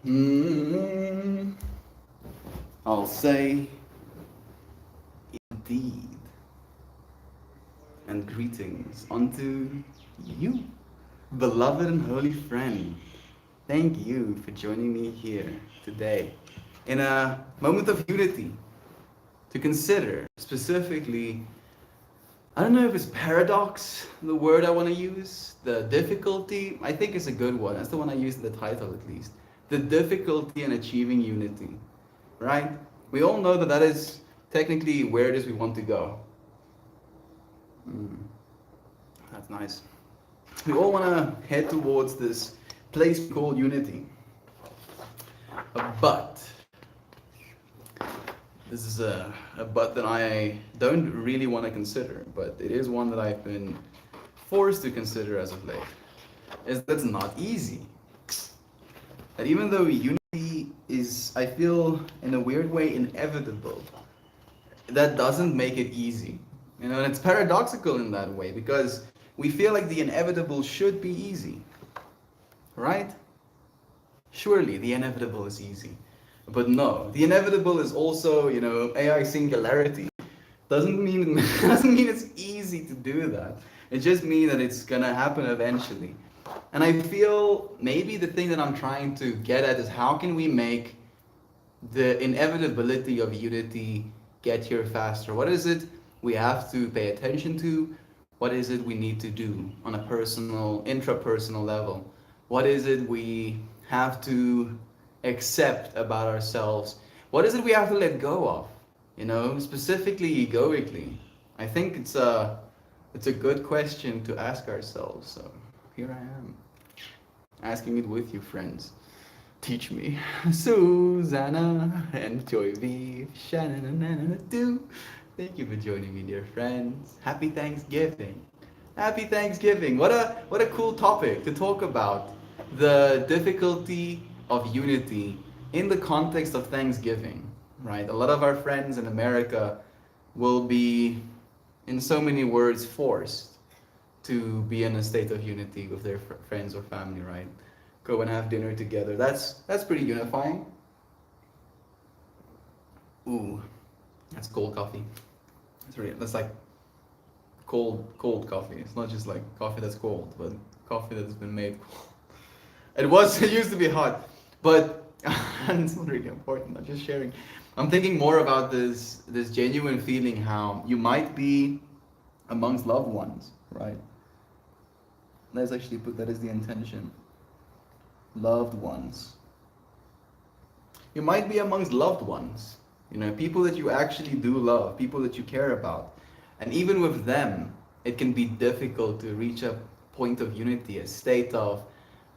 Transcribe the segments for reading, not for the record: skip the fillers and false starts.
Hmm, I'll say indeed, and greetings unto you, beloved and holy friend. Thank you for joining me here today in a moment of unity to consider specifically. I don't know if it's paradox, the word I want to use, the difficulty. I think it's a good one. That's the one I used in the title at least. The difficulty in achieving unity, right? We all know that that is technically where it is we want to go. Mm, that's nice. We all want to head towards this place called unity. But this is a but that I don't really want to consider, but it is one that I've been forced to consider as of late. Is that it's not easy. That even though unity is, I feel, in a weird way, inevitable, that doesn't make it easy. You know, and it's paradoxical in that way because we feel like the inevitable should be easy, right? Surely the inevitable is easy. But no, the inevitable is also, AI singularity. Doesn't mean it's easy to do that. It just means that it's gonna happen eventually. And I feel maybe the thing that I'm trying to get at is how can we make the inevitability of unity get here faster? What is it we have to pay attention to? What is it we need to do on a personal, intrapersonal level? What is it we have to accept about ourselves? What is it we have to let go of? Specifically egoically. I think it's a good question to ask ourselves. So here I am, asking it with you, friends. Teach me, Susanna and Joy V. Shannon do. Thank you for joining me, dear friends. Happy Thanksgiving. Happy Thanksgiving. What a cool topic to talk about. The difficulty of unity in the context of Thanksgiving, right? A lot of our friends in America will be, in so many words, forced to be in a state of unity with their friends or family, right? Go and have dinner together. That's pretty unifying. Ooh, that's cold coffee. That's like cold coffee. It's not just like coffee that's cold, but coffee that's been made cold. It used to be hot, but and it's not really important. I'm just sharing. I'm thinking more about this genuine feeling how you might be amongst loved ones, right? Let's actually put that as the intention. Loved ones. You might be amongst loved ones, people that you actually do love, people that you care about. And even with them, it can be difficult to reach a point of unity, a state of,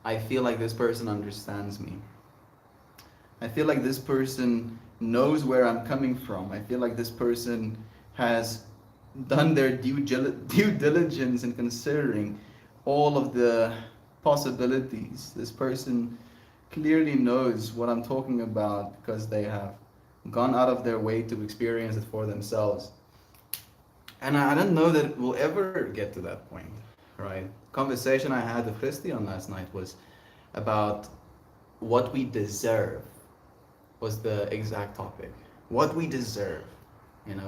I feel like this person understands me. I feel like this person knows where I'm coming from. I feel like this person has done their due diligence in considering all of the possibilities. This person clearly knows what I'm talking about because they have gone out of their way to experience it for themselves. And I don't know that we'll ever get to that point, right? Conversation I had with Christian last night was about what we deserve was the exact topic. What we deserve,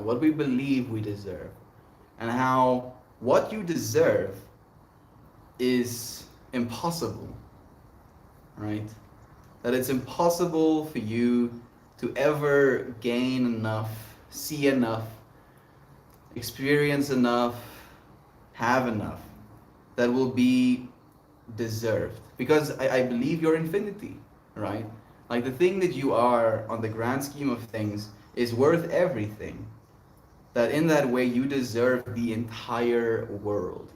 what we believe we deserve, and how what you deserve is impossible, right? That it's impossible for you to ever gain enough, see enough, experience enough, have enough that will be deserved. Because I believe you're infinity, right? Like the thing that you are on the grand scheme of things is worth everything. That in that way you deserve the entire world.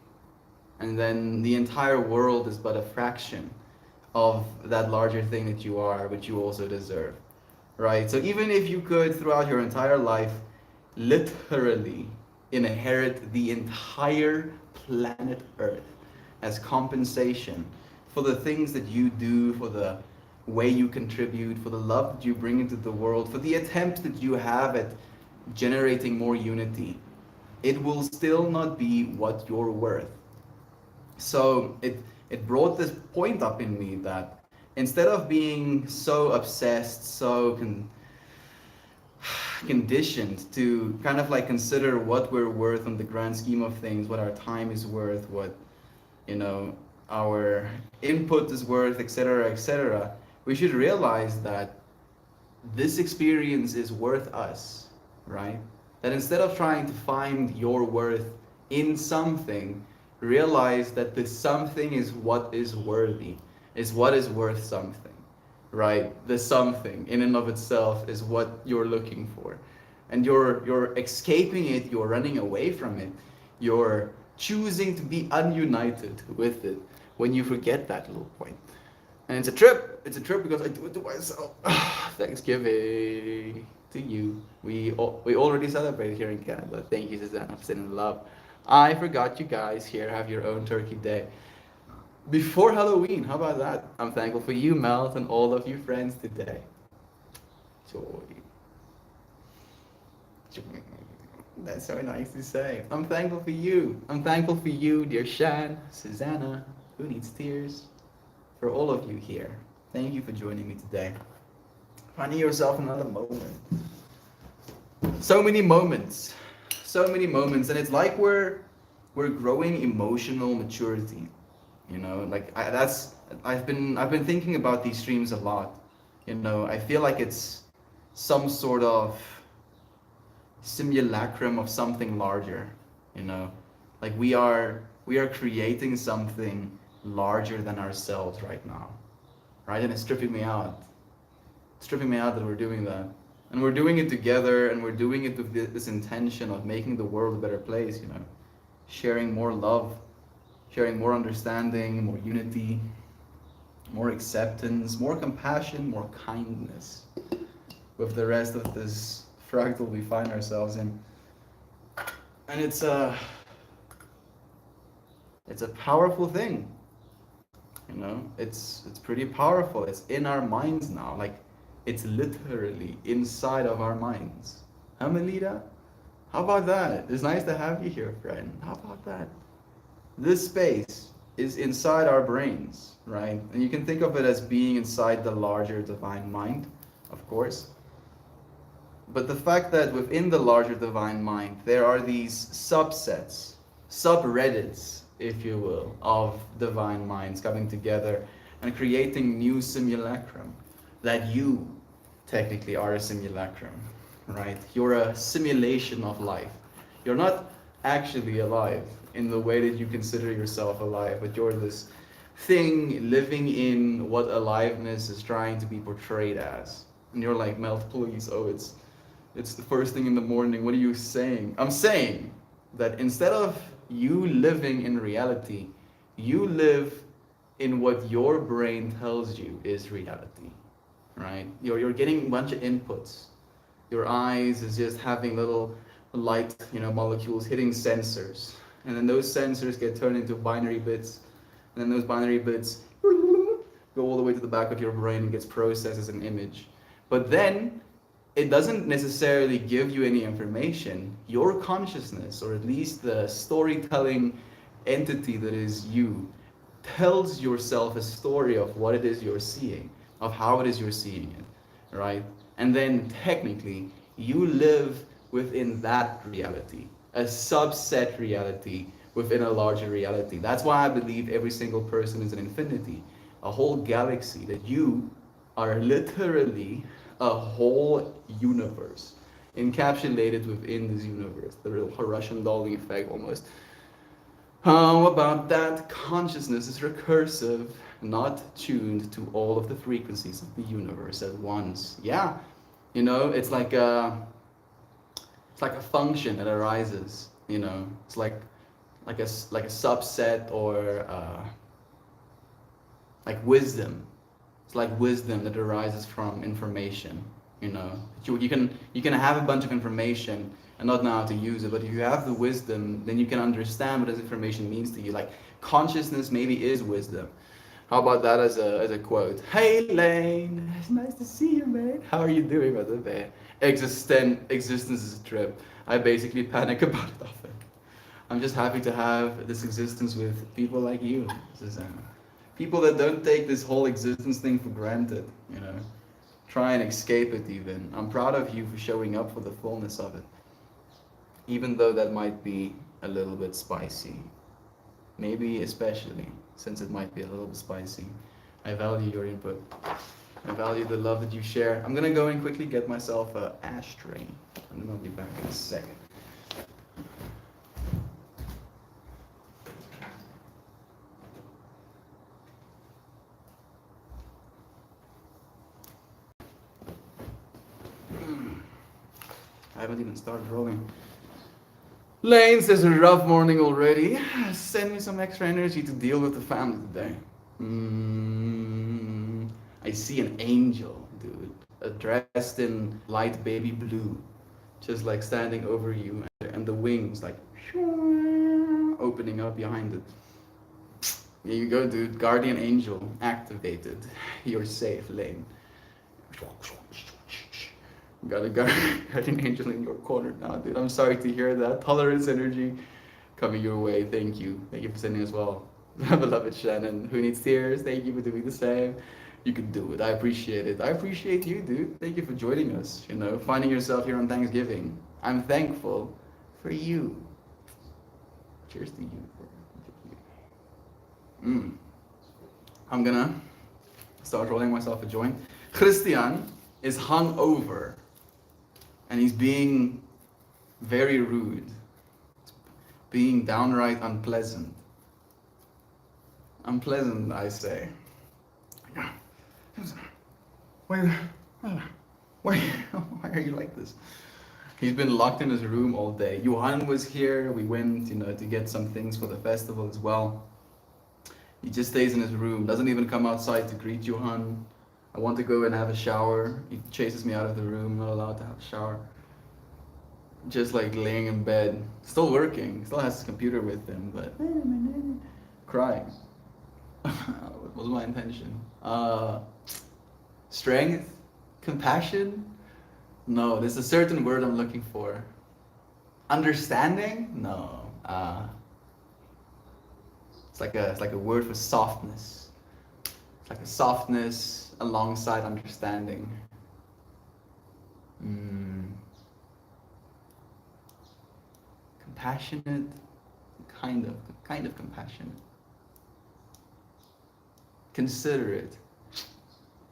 And then the entire world is but a fraction of that larger thing that you are, which you also deserve. Right? So even if you could, throughout your entire life, literally inherit the entire planet Earth as compensation for the things that you do, for the way you contribute, for the love that you bring into the world, for the attempts that you have at generating more unity, it will still not be what you're worth. So it brought this point up in me that instead of being so obsessed, so conditioned to kind of like consider what we're worth on the grand scheme of things, what our time is worth, what, you know, our input is worth, etc., etc., we should realize that this experience is worth us, right? That instead of trying to find your worth in something, realize that the something is what is worthy, is what is worth something, right? The something in and of itself is what you're looking for. And you're escaping it, you're running away from it, you're choosing to be ununited with it when you forget that little point. And it's a trip. It's a trip because I do it to myself. Thanksgiving to you. We already celebrated here in Canada. Thank you, Susanna, for sending love. I forgot you guys here have your own turkey day before Halloween. How about that? I'm thankful for you, Mel, and all of you friends today. Joy. That's so nice to say. I'm thankful for you. I'm thankful for you, dear Shan, Susanna, who needs tears, for all of you here. Thank you for joining me today. Finding yourself another moment. So many moments. So many moments. And it's like we're growing emotional maturity. You know, like I've been thinking about these streams a lot. You know, I feel like it's some sort of simulacrum of something larger, you know, like we are creating something larger than ourselves right now, right? And it's stripping me out that we're doing that, and we're doing it together, and we're doing it with this intention of making the world a better place, you know, sharing more love, sharing more understanding, more unity, more acceptance, more compassion, more kindness with the rest of this fractal we find ourselves in. And it's a powerful thing, you know. It's pretty powerful. It's in our minds now, like it's literally inside of our minds. Huh, Melita? How about that? It's nice to have you here, friend. How about that? This space is inside our brains, right? And you can think of it as being inside the larger divine mind, of course. But the fact that within the larger divine mind, there are these subsets, subreddits, if you will, of divine minds coming together and creating new simulacrum, that you technically are a simulacrum, right? You're a simulation of life. You're not actually alive in the way that you consider yourself alive, but you're this thing living in what aliveness is trying to be portrayed as. And you're like, Melt, please, oh, it's the first thing in the morning. What are you saying? I'm saying that instead of you living in reality, you live in what your brain tells you is reality, right? You're getting a bunch of inputs. Your eyes is just having little light, you know, molecules hitting sensors, and then those sensors get turned into binary bits, and then those binary bits go all the way to the back of your brain and gets processed as an image. But then it doesn't necessarily give you any information. Your consciousness, or at least the storytelling entity that is you, tells yourself a story of what it is you're seeing, of how it is you're seeing it, right? And then technically, you live within that reality, a subset reality within a larger reality. That's why I believe every single person is an infinity, a whole galaxy, that you are literally a whole universe encapsulated within this universe, the real Russian dolly effect almost. How about that? Consciousness is recursive, not tuned to all of the frequencies of the universe at once. Yeah, you know, it's like a function that arises. You know, it's like a subset, or like wisdom. It's like wisdom that arises from information. You know, you can have a bunch of information and not know how to use it, but if you have the wisdom, then you can understand what this information means to you. Like consciousness maybe is wisdom. How about that as a quote? Hey Lane, it's nice to see you, man. How are you doing, brother bear? Existence is a trip. I basically panic about it often. I'm just happy to have this existence with people like you, Susanna. People that don't take this whole existence thing for granted, try and escape it even. I'm proud of you for showing up for the fullness of it, even though that might be a little bit spicy. Maybe especially since it might be a little bit spicy. I value your input. I value the love that you share. I'm gonna go and quickly get myself an ashtray, and then I'll be back in a second. I haven't even started rolling. Lane says a rough morning already. Send me some extra energy to deal with the family today. I see an angel, dude, dressed in light baby blue, just like standing over you, and the wings like opening up behind it. Here you go, dude. Guardian angel activated. You're safe, Lane. Got a guardian angel in your corner now, dude. I'm sorry to hear that. Tolerance energy coming your way. Thank you. Thank you for sending as well. Beloved Shannon, who needs tears? Thank you for doing the same. You can do it. I appreciate it. I appreciate you, dude. Thank you for joining us. Finding yourself here on Thanksgiving. I'm thankful for you. Cheers to you. I'm gonna start rolling myself a joint. Christian is hungover, and he's being very rude, being downright unpleasant. Unpleasant, I say. Why are you like this? He's been locked in his room all day. Johan was here. We went, to get some things for the festival as well. He just stays in his room, doesn't even come outside to greet Johan. I want to go and have a shower. He chases me out of the room, not allowed to have a shower. Just like laying in bed, still working, still has his computer with him, but crying. What was my intention? Strength? Compassion? No, there's a certain word I'm looking for. Understanding? No. It's like a word for softness. It's like a softness alongside understanding. Compassionate, kind of compassionate. Considerate.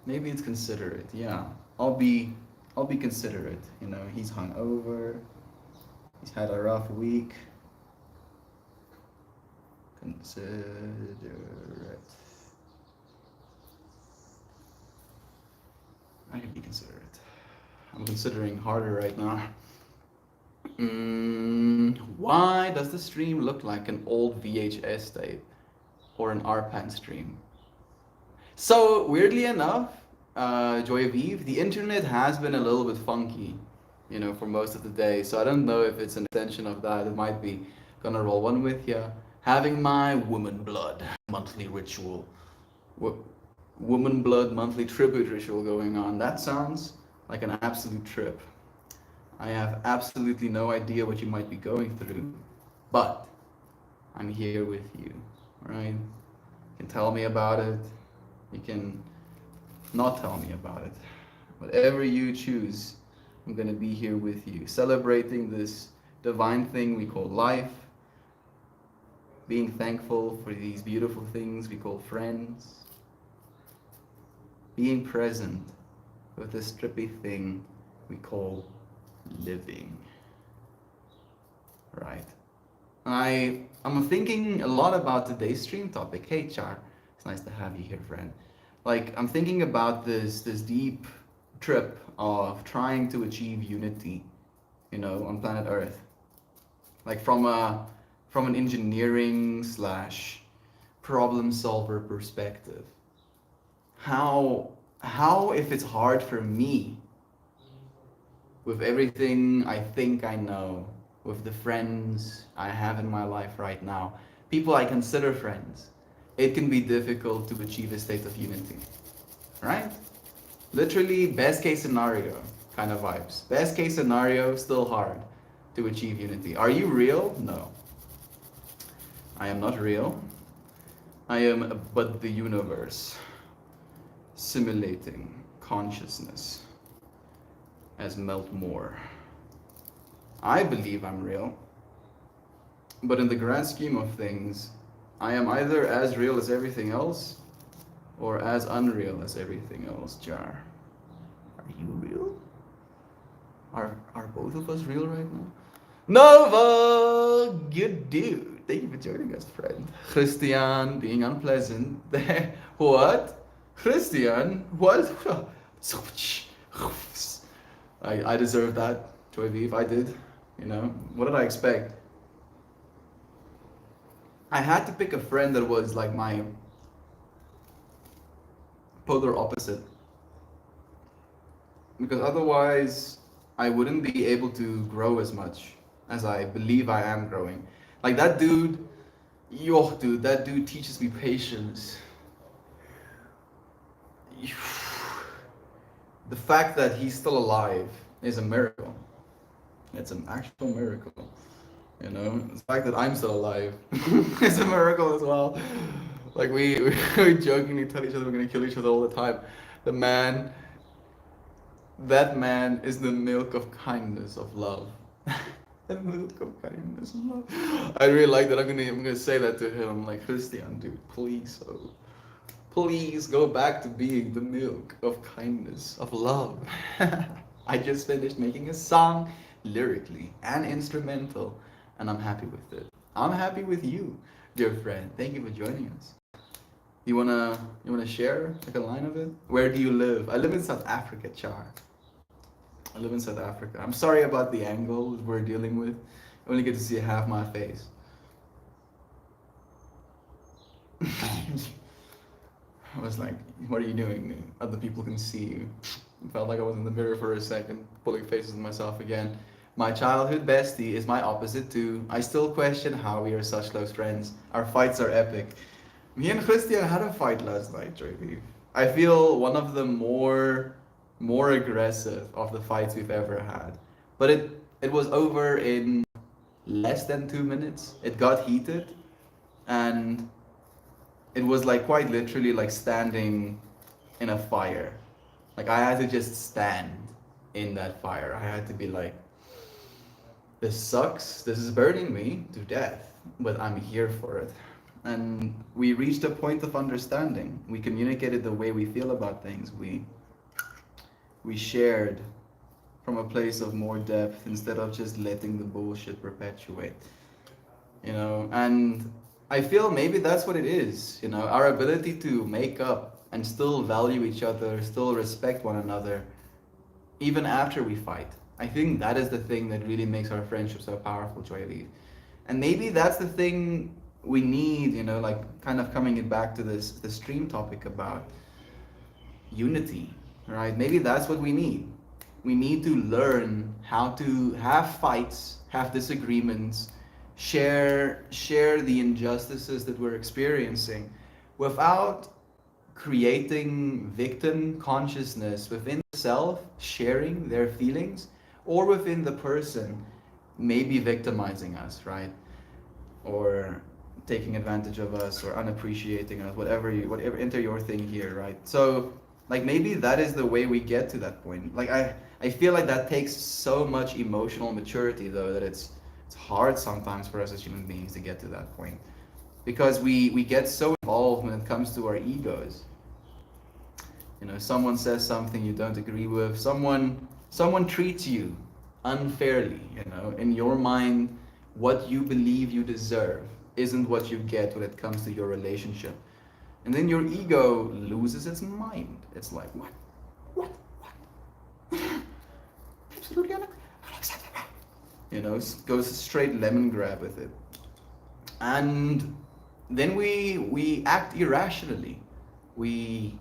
Maybe it's considerate. Yeah, I'll be considerate. He's hungover. He's had a rough week. Considerate. I can be considerate. I'm considering harder right now. Why does the stream look like an old VHS tape or an RPAN stream? So weirdly enough, Joy of Eve, the internet has been a little bit funky, for most of the day. So I don't know if it's an extension of that. It might be. Gonna roll one with you. Having my Woman Blood monthly ritual. Woman Blood monthly tribute ritual going on. That sounds like an absolute trip. I have absolutely no idea what you might be going through, but I'm here with you, right? You can tell me about it. You can not tell me about it. Whatever you choose, I'm gonna be here with you, celebrating this divine thing we call life, being thankful for these beautiful things we call friends, being present with this trippy thing we call living, right? I'm thinking a lot about today's stream topic. Hey Char, it's nice to have you here, friend. I'm thinking about this deep trip of trying to achieve unity, on planet Earth. From an engineering / problem solver perspective. How if it's hard for me, with everything I think I know, with the friends I have in my life right now, people I consider friends, it can be difficult to achieve a state of unity, right? Literally, best case scenario kind of vibes. Best case scenario, still hard to achieve unity. Are you real? No. I am not real. I am but the universe, simulating consciousness as Melt Moore. I believe I'm real, but in the grand scheme of things, I am either as real as everything else or as unreal as everything else, Jar. Are you real? Are both of us real right now? Nova, good dude. Thank you for joining us, friend. Christian, being unpleasant. What? Christian? What? I deserve that, Joy Beef. I did. You know, what did I expect? I had to pick a friend that was like my polar opposite. Because otherwise, I wouldn't be able to grow as much as I believe I am growing. Like that dude, that dude teaches me patience. The fact that he's still alive is a miracle. It's an actual miracle. You know, the fact that I'm still alive is a miracle as well. Like we jokingly tell each other we're gonna kill each other all the time. The man, that man is the milk of kindness, of love. The milk of kindness and love. I really like that. I'm gonna say that to him. I'm like, Christian, dude, please go back to being the milk of kindness, of love. I just finished making a song, lyrically and instrumental, and I'm happy with it. I'm happy with you, dear friend. Thank you for joining us. You wanna share like a line of it? Where do you live? I live in South Africa, Char. I live in South Africa. I'm sorry about the angle we're dealing with. I only get to see half my face. I was like, what are you doing? Other people can see you. Felt like I was in the mirror for a second, pulling faces with myself again. My childhood bestie is my opposite too. I still question how we are such close friends. Our fights are epic. Me and Christian had a fight last night, JB. I feel one of the more aggressive of the fights we've ever had. But it was over in less than 2 minutes. It got heated, and it was like quite literally like standing in a fire. Like I had to just stand in that fire. I had to be like, this sucks. This is burning me to death, but I'm here for it. And we reached a point of understanding. We communicated the way we feel about things. We shared from a place of more depth instead of just letting the bullshit perpetuate. You know, and I feel maybe that's what it is, you know, our ability to make up and still value each other, still respect one another, even after we fight. I think that is the thing that really makes our friendship so powerful, Joy Lee. And maybe that's the thing we need, you know, like kind of coming it back to the stream topic about unity, right? Maybe that's what we need. We need to learn how to have fights, have disagreements, share the injustices that we're experiencing without creating victim consciousness within the self, sharing their feelings, or within the person maybe victimizing us, right? Or taking advantage of us or unappreciating us, whatever enter your thing here, right? So like maybe that is the way we get to that point. Like I feel like that takes so much emotional maturity though that it's hard sometimes for us as human beings to get to that point because we get so involved when it comes to our egos. You know, someone says something you don't agree with, someone treats you unfairly, you know, in your mind what you believe you deserve isn't what you get when it comes to your relationship. And then your ego loses its mind. It's like, what? Absolutely unacceptable. You know, goes straight lemon grab with it. And then we act irrationally. We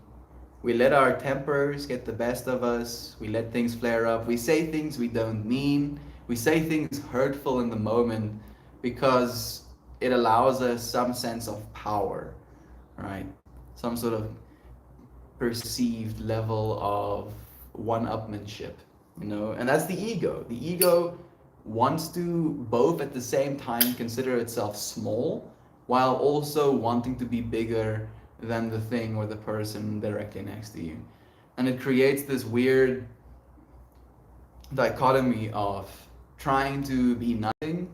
let our tempers get the best of us. We let things flare up. We say things we don't mean. We say things hurtful in the moment because it allows us some sense of power, right? Some sort of perceived level of one-upmanship, you know? And that's the ego. The ego wants to both at the same time consider itself small while also wanting to be bigger than the thing or the person directly next to you. And it creates this weird dichotomy of trying to be nothing,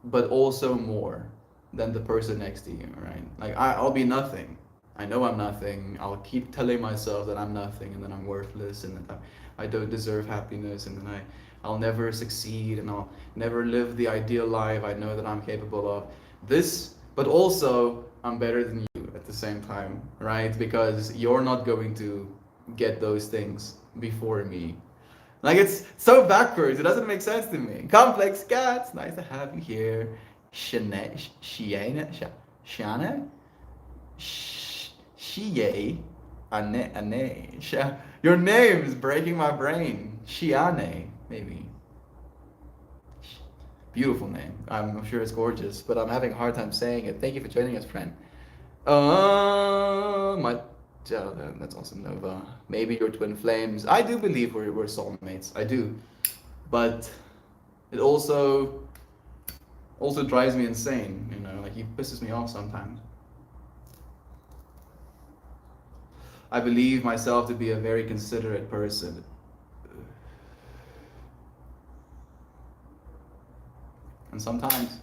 but also more than the person next to you, right? Like I'll be nothing. I know I'm nothing. I'll keep telling myself that I'm nothing and that I'm worthless and that I don't deserve happiness and then I'll never succeed and I'll never live the ideal life I know that I'm capable of. This, but also I'm better than you at the same time, right? Because you're not going to get those things before me. Like it's so backwards. It doesn't make sense to me. Complex cats. Nice to have you here. Shana, Shiana, Shana, Shie, Ane. Your name is breaking my brain. Shiane, maybe. Beautiful name. I'm sure it's gorgeous, but I'm having a hard time saying it. Thank you for joining us, friend. My that's awesome, Nova. Maybe your twin flames. I do believe we're soulmates. I do, but it also drives me insane. You know, like he pisses me off sometimes. I believe myself to be a very considerate person. And sometimes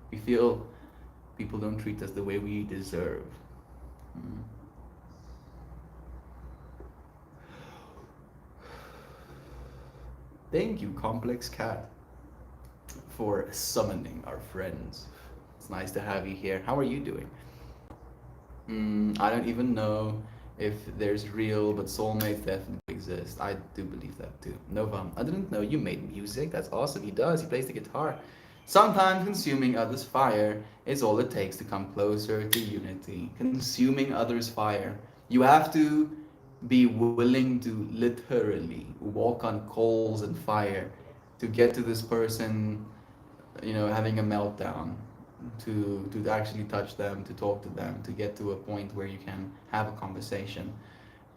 we feel people don't treat us the way we deserve. Thank you, Complex Cat, for summoning our friends. It's nice to have you here. How are you doing? I don't even know if there's real, but soulmates definitely exist. I do believe that too. Nova, I didn't know you made music. That's awesome. He does. He plays the guitar. Sometimes consuming others' fire is all it takes to come closer to unity. Consuming others' fire. You have to be willing to literally walk on coals and fire to get to this person, having a meltdown, to actually touch them, to talk to them, to get to a point where you can have a conversation.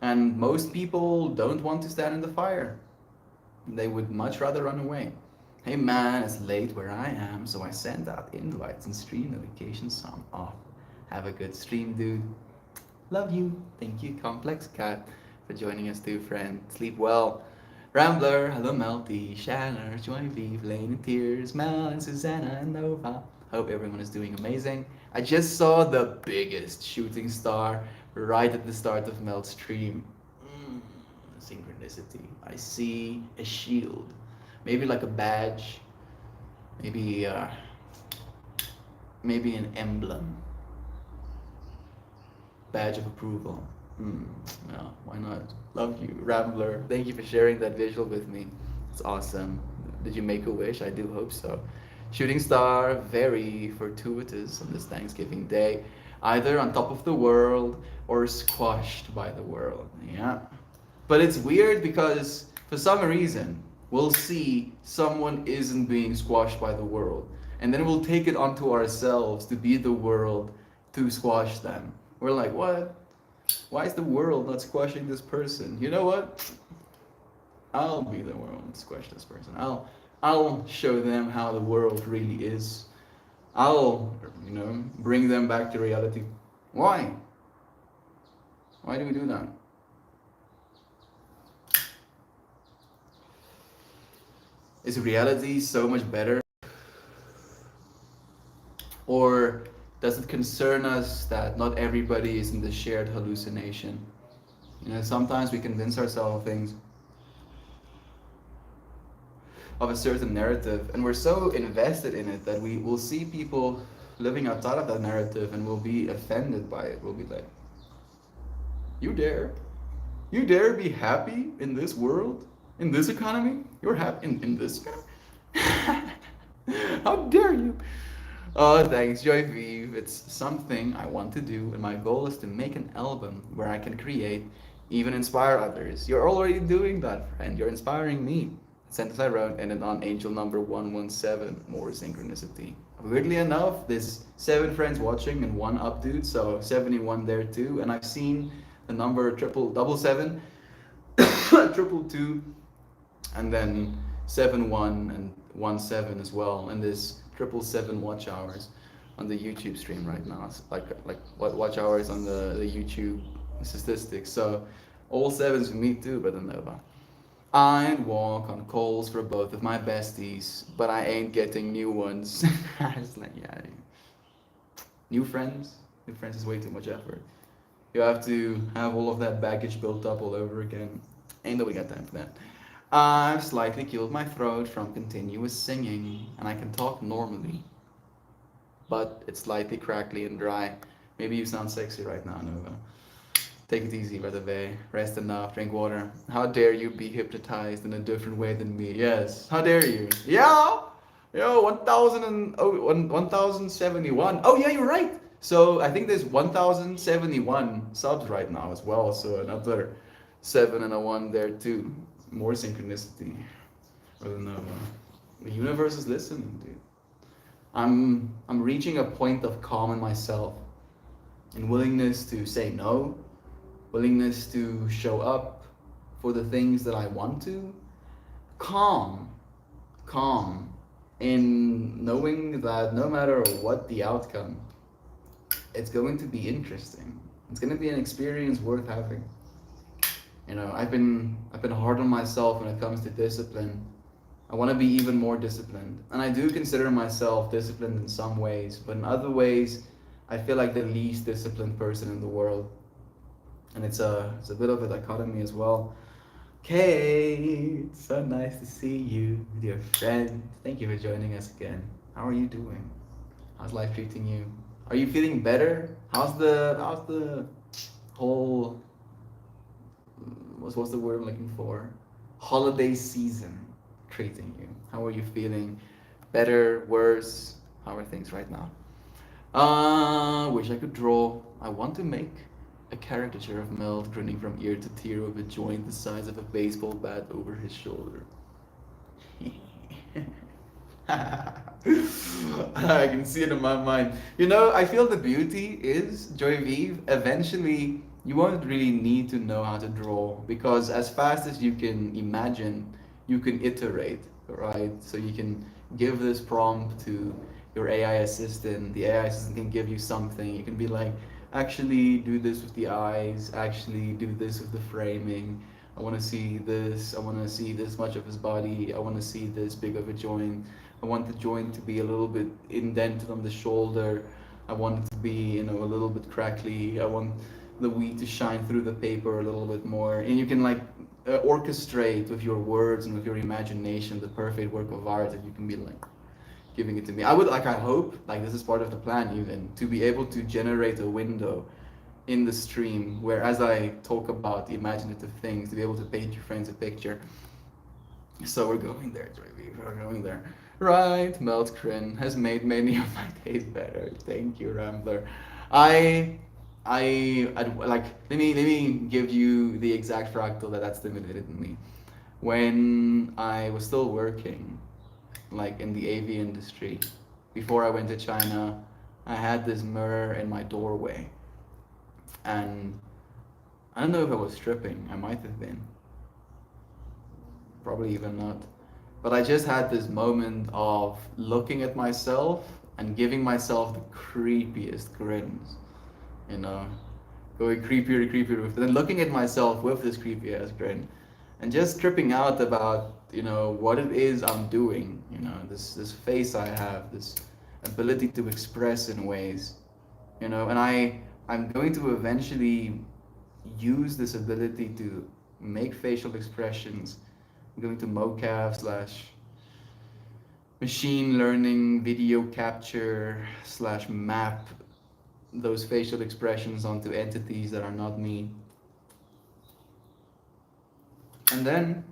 And most people don't want to stand in the fire. They would much rather run away. Hey man, it's late where I am, so I send out invites and stream notifications, so I'm off. Have a good stream, dude. Love you. Thank you, Complex Cat, for joining us too, friend. Sleep well. Rambler, hello Melty, Shanner, Joy V, Lane and Tears, Mel and Susanna and Nova. Hope everyone is doing amazing. I just saw the biggest shooting star right at the start of Melt's stream. Synchronicity. I see a shield. Maybe like a badge. Maybe maybe an emblem. Badge of approval. Yeah, why not? Love you, Rambler. Thank you for sharing that visual with me. It's awesome. Did you make a wish? I do hope so. Shooting star, very fortuitous on this Thanksgiving Day. Either on top of the world or squashed by the world. Yeah. But it's weird because for some reason, we'll see someone isn't being squashed by the world. And then we'll take it onto ourselves to be the world to squash them. We're like, what? Why is the world not squashing this person? You know what? I'll be the world to squash this person. I'll show them how the world really is. I'll, bring them back to reality. Why? Why do we do that? Is reality so much better? Or does it concern us that not everybody is in the shared hallucination? Sometimes we convince ourselves of things, of a certain narrative, and we're so invested in it that we will see people living outside of that narrative and we'll be offended by it. We'll be like, you dare? You dare be happy in this world? In this economy? You're happy in this economy? How dare you? Oh, thanks, Joy Vive. It's something I want to do, and my goal is to make an album where I can create, even inspire others. You're already doing that, friend. You're inspiring me. Sentence I wrote ended on angel number 117, more synchronicity. Weirdly enough, there's 7 friends watching and 1 up dude, so 71 there too. And I've seen the number double seven, triple two, and then 7-1 and 1-7 as well. And there's 777 watch hours. on the YouTube stream right now. It's like what watch hours on the YouTube statistics. So all sevens for me too, Brother Nova. I'd walk on coals for both of my besties, but I ain't getting new ones. I was like, yeah, new friends. New friends is way too much effort. You have to have all of that baggage built up all over again. Ain't nobody got time for that. I've slightly killed my throat from continuous singing, and I can talk normally, but it's slightly crackly and dry. Maybe you sound sexy right now, Nova. Take it easy, Brother Bay. Rest enough, drink water. How dare you be hypnotized in a different way than me? Yes. How dare you? Yeah! Yo, 1000 and, oh, 1071. Oh, yeah, you're right. So I think there's 1071 subs right now as well. So another 7 and a 1 there too. More synchronicity. Brother Nova. The universe is listening, dude. I'm reaching a point of calm in myself and willingness to say no, willingness to show up for the things that I want to. Calm, calm in knowing that no matter what the outcome, it's going to be interesting. It's going to be an experience worth having. You know, I've been hard on myself when it comes to discipline. I want to be even more disciplined. And I do consider myself disciplined in some ways, but in other ways, I feel like the least disciplined person in the world. And it's a bit of a dichotomy as well. Kate, so nice to see you, dear friend. Thank you for joining us again. How are you doing? How's life treating you? Are you feeling better? How's the whole what's the word I'm looking for? Holiday season treating you? How are you feeling? Better, worse? How are things right now? Wish I could draw. I want to make a caricature of Mel grinning from ear to tear with a joint the size of a baseball bat over his shoulder. I can see it in my mind. You know, I feel the beauty is, Joy Vive, eventually you won't really need to know how to draw because as fast as you can imagine, you can iterate, right? So you can give this prompt to your AI assistant. The AI assistant can give you something. You can be like, actually do this with the eyes, actually do this with the framing. I want to see this. I want to see this much of his body. I want to see this big of a joint. I want the joint to be a little bit indented on the shoulder. I want it to be, you know, a little bit crackly. I want the wheat to shine through the paper a little bit more. And you can like orchestrate with your words and with your imagination the perfect work of art that you can be like giving it to me. I would like, I hope, like this is part of the plan even, to be able to generate a window in the stream where as I talk about the imaginative things, to be able to paint your friends a picture. So we're going there, Joy. We're going there. Right, Meltkrin has made many of my days better. Thank you, Rambler. I'd like let me give you the exact fractal that stimulated in me. When I was still working, like in the AV industry, before I went to China, I had this mirror in my doorway, and I don't know if I was stripping. I might have been, probably even not. But I just had this moment of looking at myself and giving myself the creepiest grins, you know, going creepier and creepier with, then looking at myself with this creepy ass grin, and just tripping out about, you know, what it is I'm doing, you know, this face I have, this ability to express in ways, you know, and I'm going to eventually use this ability to make facial expressions. I'm going to mocap slash machine learning video capture slash map those facial expressions onto entities that are not me. And then,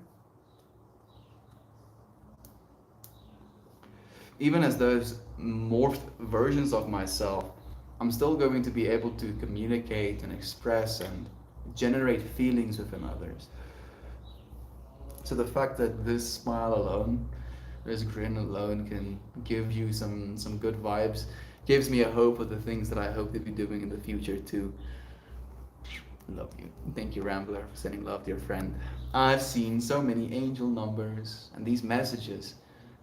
even as those morphed versions of myself, I'm still going to be able to communicate and express and generate feelings within others. So the fact that this smile alone, this grin alone can give you some good vibes, gives me a hope of the things that I hope to be doing in the future too. Love you. Thank you, Rambler, for sending love, dear friend. I've seen so many angel numbers and these messages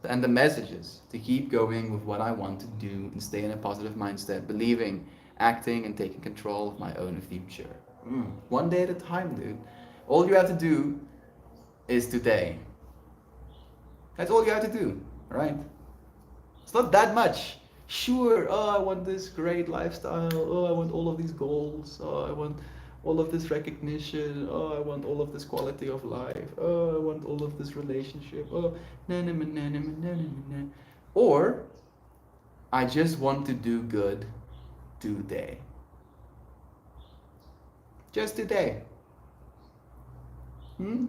and the messages to keep going with what I want to do and stay in a positive mindset, believing, acting, and taking control of my own future. One day at a time, dude. All you have to do is today. That's all you have to do, right? It's not that much. Sure, oh, I want this great lifestyle. Oh, I want all of these goals. Oh, I want all of this recognition. Oh, I want all of this quality of life. Oh, I want all of this relationship. Oh, na na na na na na na na. Or I just want to do good today. Just today. Hmm?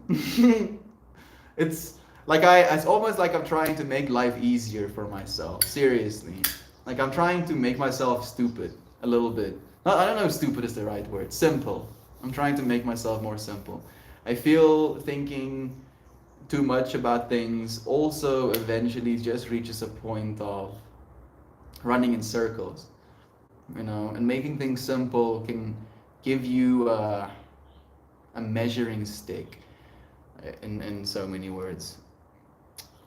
It's it's almost like I'm trying to make life easier for myself. Seriously. Like I'm trying to make myself stupid a little bit. Not, I don't know if stupid is the right word. Simple. I'm trying to make myself more simple. I feel thinking too much about things also eventually just reaches a point of running in circles. You know, and making things simple can give you a measuring stick in so many words.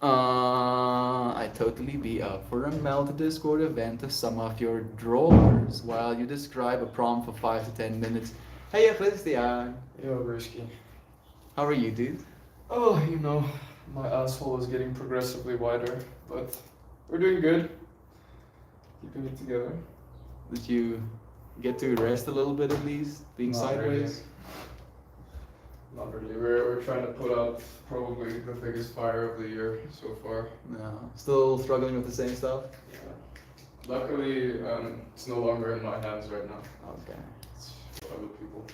I'd totally be up for a Melt Discord event of some of your drawers while you describe a prompt for 5 to 10 minutes. Hey, Christian. Yo, Brisky. How are you, dude? Oh, my asshole is getting progressively wider, but we're doing good. Keeping it together. Did you get to rest a little bit at least, being Not sideways? Not really. We're trying to put out probably the biggest fire of the year so far. No. Still struggling with the same stuff? Yeah. Luckily, it's no longer in my hands right now. Okay. It's for other people.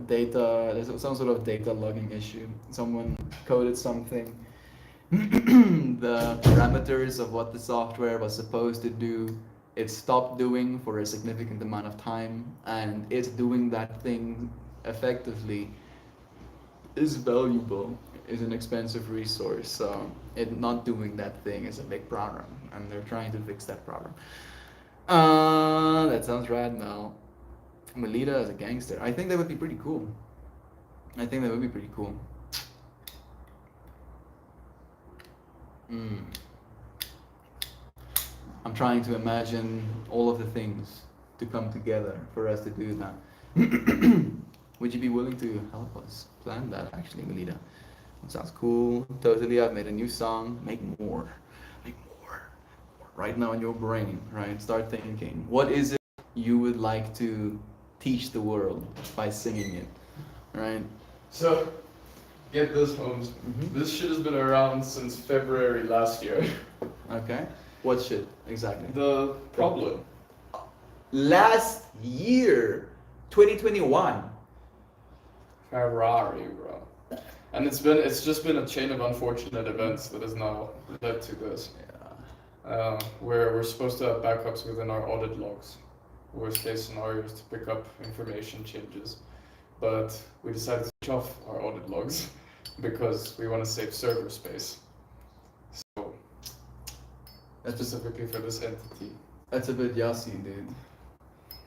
Data, there's some sort of data logging issue. Someone coded something. The parameters of what the software was supposed to do, it stopped doing for a significant amount of time, and it's doing that thing effectively is valuable, is an expensive resource. So it not doing that thing is a big problem, and they're trying to fix that problem. That sounds rad, Mel. Melita as a gangster. I think that would be pretty cool. I think that would be pretty cool. I'm trying to imagine all of the things to come together for us to do that. Would you be willing to help us plan that, actually, Melita? That sounds cool. Totally, I've made a new song. Make more. Make more. Right now in your brain, right? Start thinking. What is it you would like to teach the world by singing it, right? So, get this, Holmes. This shit has been around since February last year. Okay. What shit exactly? The problem. Last year, 2021. Ferrari, bro. And it's just been a chain of unfortunate events that has now led to this. Yeah. Where we're supposed to have backups within our audit logs, worst case scenarios to pick up information changes. But we decided to switch off our audit logs because we want to save server space. So, specifically for this entity. That's a bit yassi, dude.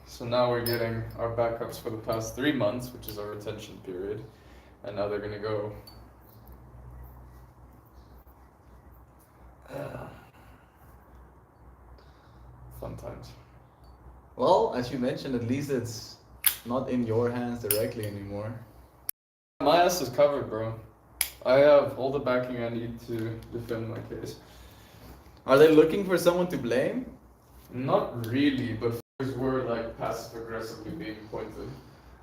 So now we're getting our backups for the past 3 months, which is our retention period. And now they're gonna go. Fun times. Well, as you mentioned, at least it's not in your hands directly anymore. My ass is covered, bro. I have all the backing I need to defend my case. Are they looking for someone to blame? Not really, but were like passive aggressively being pointed.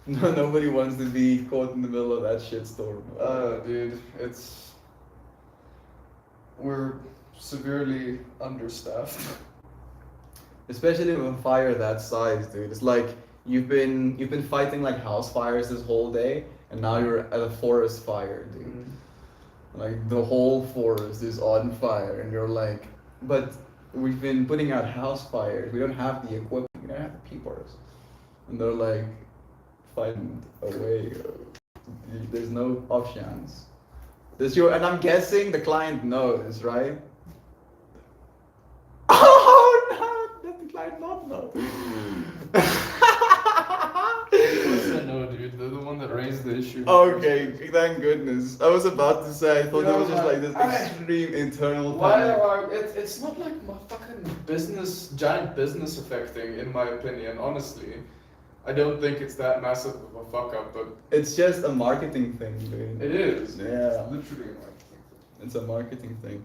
No, nobody wants to be caught in the middle of that shitstorm. Dude, we're severely understaffed. Especially with a fire that size, dude. It's like you've been fighting like house fires this whole day, and now you're at a forest fire, dude. Like the whole forest is on fire, and you're like, but we've been putting out house fires. We don't have the equipment. We don't have the people. And they're like, find a way. There's no options. And I'm guessing the client knows, right? Oh no! Does the client not know? Of course I know, dude. They're the one that raised the issue. Okay, thank goodness. I was about to say, I thought You it was know, just like this I- extreme internal Why panic. are it's not like my fucking giant business affecting, in my opinion, honestly. I don't think it's that massive of a fuck up, but It's just a marketing thing, dude. it is. Yeah. It's literally a marketing thing. It's a marketing thing.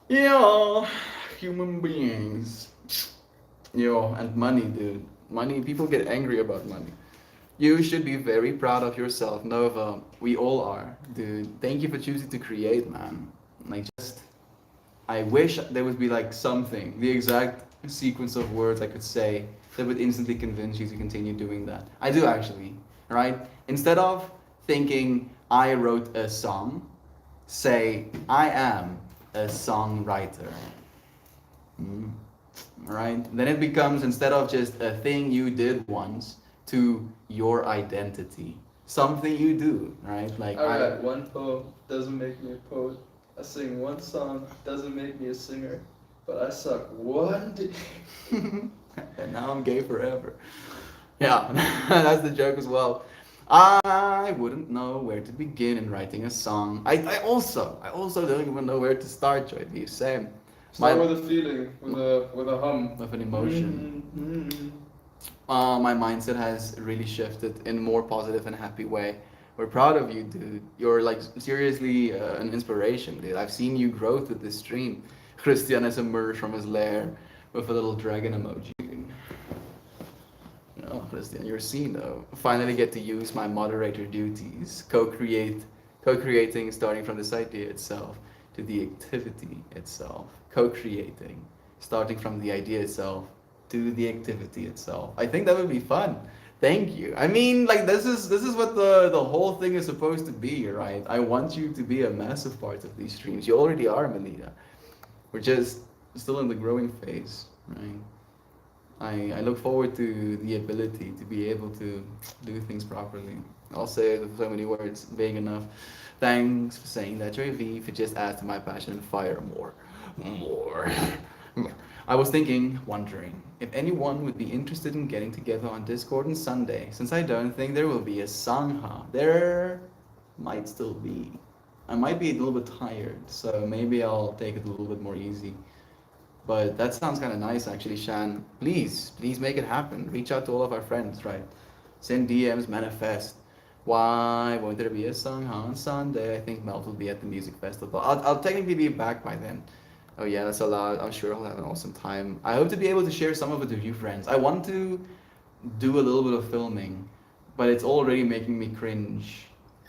Yeah, human beings. Yo, and money, dude. Money, people get angry about money. You should be very proud of yourself, Nova. We all are, dude. Thank you for choosing to create, man. Like, just, I wish there would be like something, the exact sequence of words I could say that would instantly convince you to continue doing that. I do actually, right? Instead of thinking I wrote a song, say I am a songwriter. Right? Then it becomes, instead of just a thing you did once, to your identity. Something you do, right? Like I write one poem, doesn't make me a poet. I sing one song, doesn't make me a singer. But I suck one dick. and now I'm gay forever. Yeah, that's the joke as well. I wouldn't know where to begin in writing a song. I also don't even know where to start, Joy. The same. Start with a feeling, with a hum. With an emotion. Mm-hmm. My mindset has really shifted in a more positive and happy way. We're proud of you, dude. You're like seriously an inspiration, dude. I've seen you grow through this stream. Christian has emerged from his lair with a little dragon emoji. You know, Christian, you're seen though. Finally get to use my moderator duties. Co-creating starting from this idea itself to the activity itself. Co-creating starting from the idea itself to the activity itself. I think that would be fun. Thank you. I mean, like this is what the whole thing is supposed to be, right? I want you to be a massive part of these streams. You already are, Melita. We're just still in the growing phase, right? I look forward to the ability to be able to do things properly. I'll say it with so many words, vague enough. Thanks for saying that, Joy V, for just add to my passion and fire more. I was wondering, if anyone would be interested in getting together on Discord on Sunday, since I don't think there will be a Sangha. There might still be. I might be a little bit tired, so maybe I'll take it a little bit more easy. But that sounds kind of nice, actually, Shan. Please make it happen. Reach out to all of our friends, right? Send DMs, manifest. Why won't there be a Sangha on Sunday? I think Melt will be at the music festival. I'll technically be back by then. Oh yeah, that's a lot. I'm sure I'll have an awesome time. I hope to be able to share some of it with you friends. I want to do a little bit of filming, but it's already making me cringe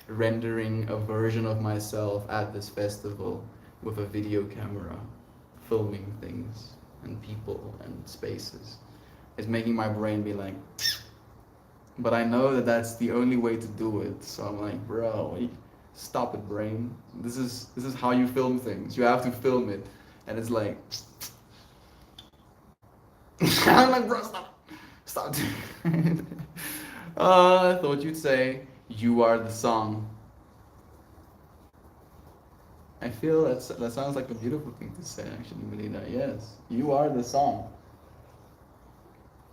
rendering a version of myself at this festival with a video camera, filming things and people and spaces. It's making my brain be like, but I know that that's the only way to do it. So I'm like, bro, stop it, brain. This is how you film things. You have to film it. And it's like, I'm like, bro, stop. I thought you'd say, you are the song. I feel that sounds like a beautiful thing to say, actually, Melina. Yes, you are the song.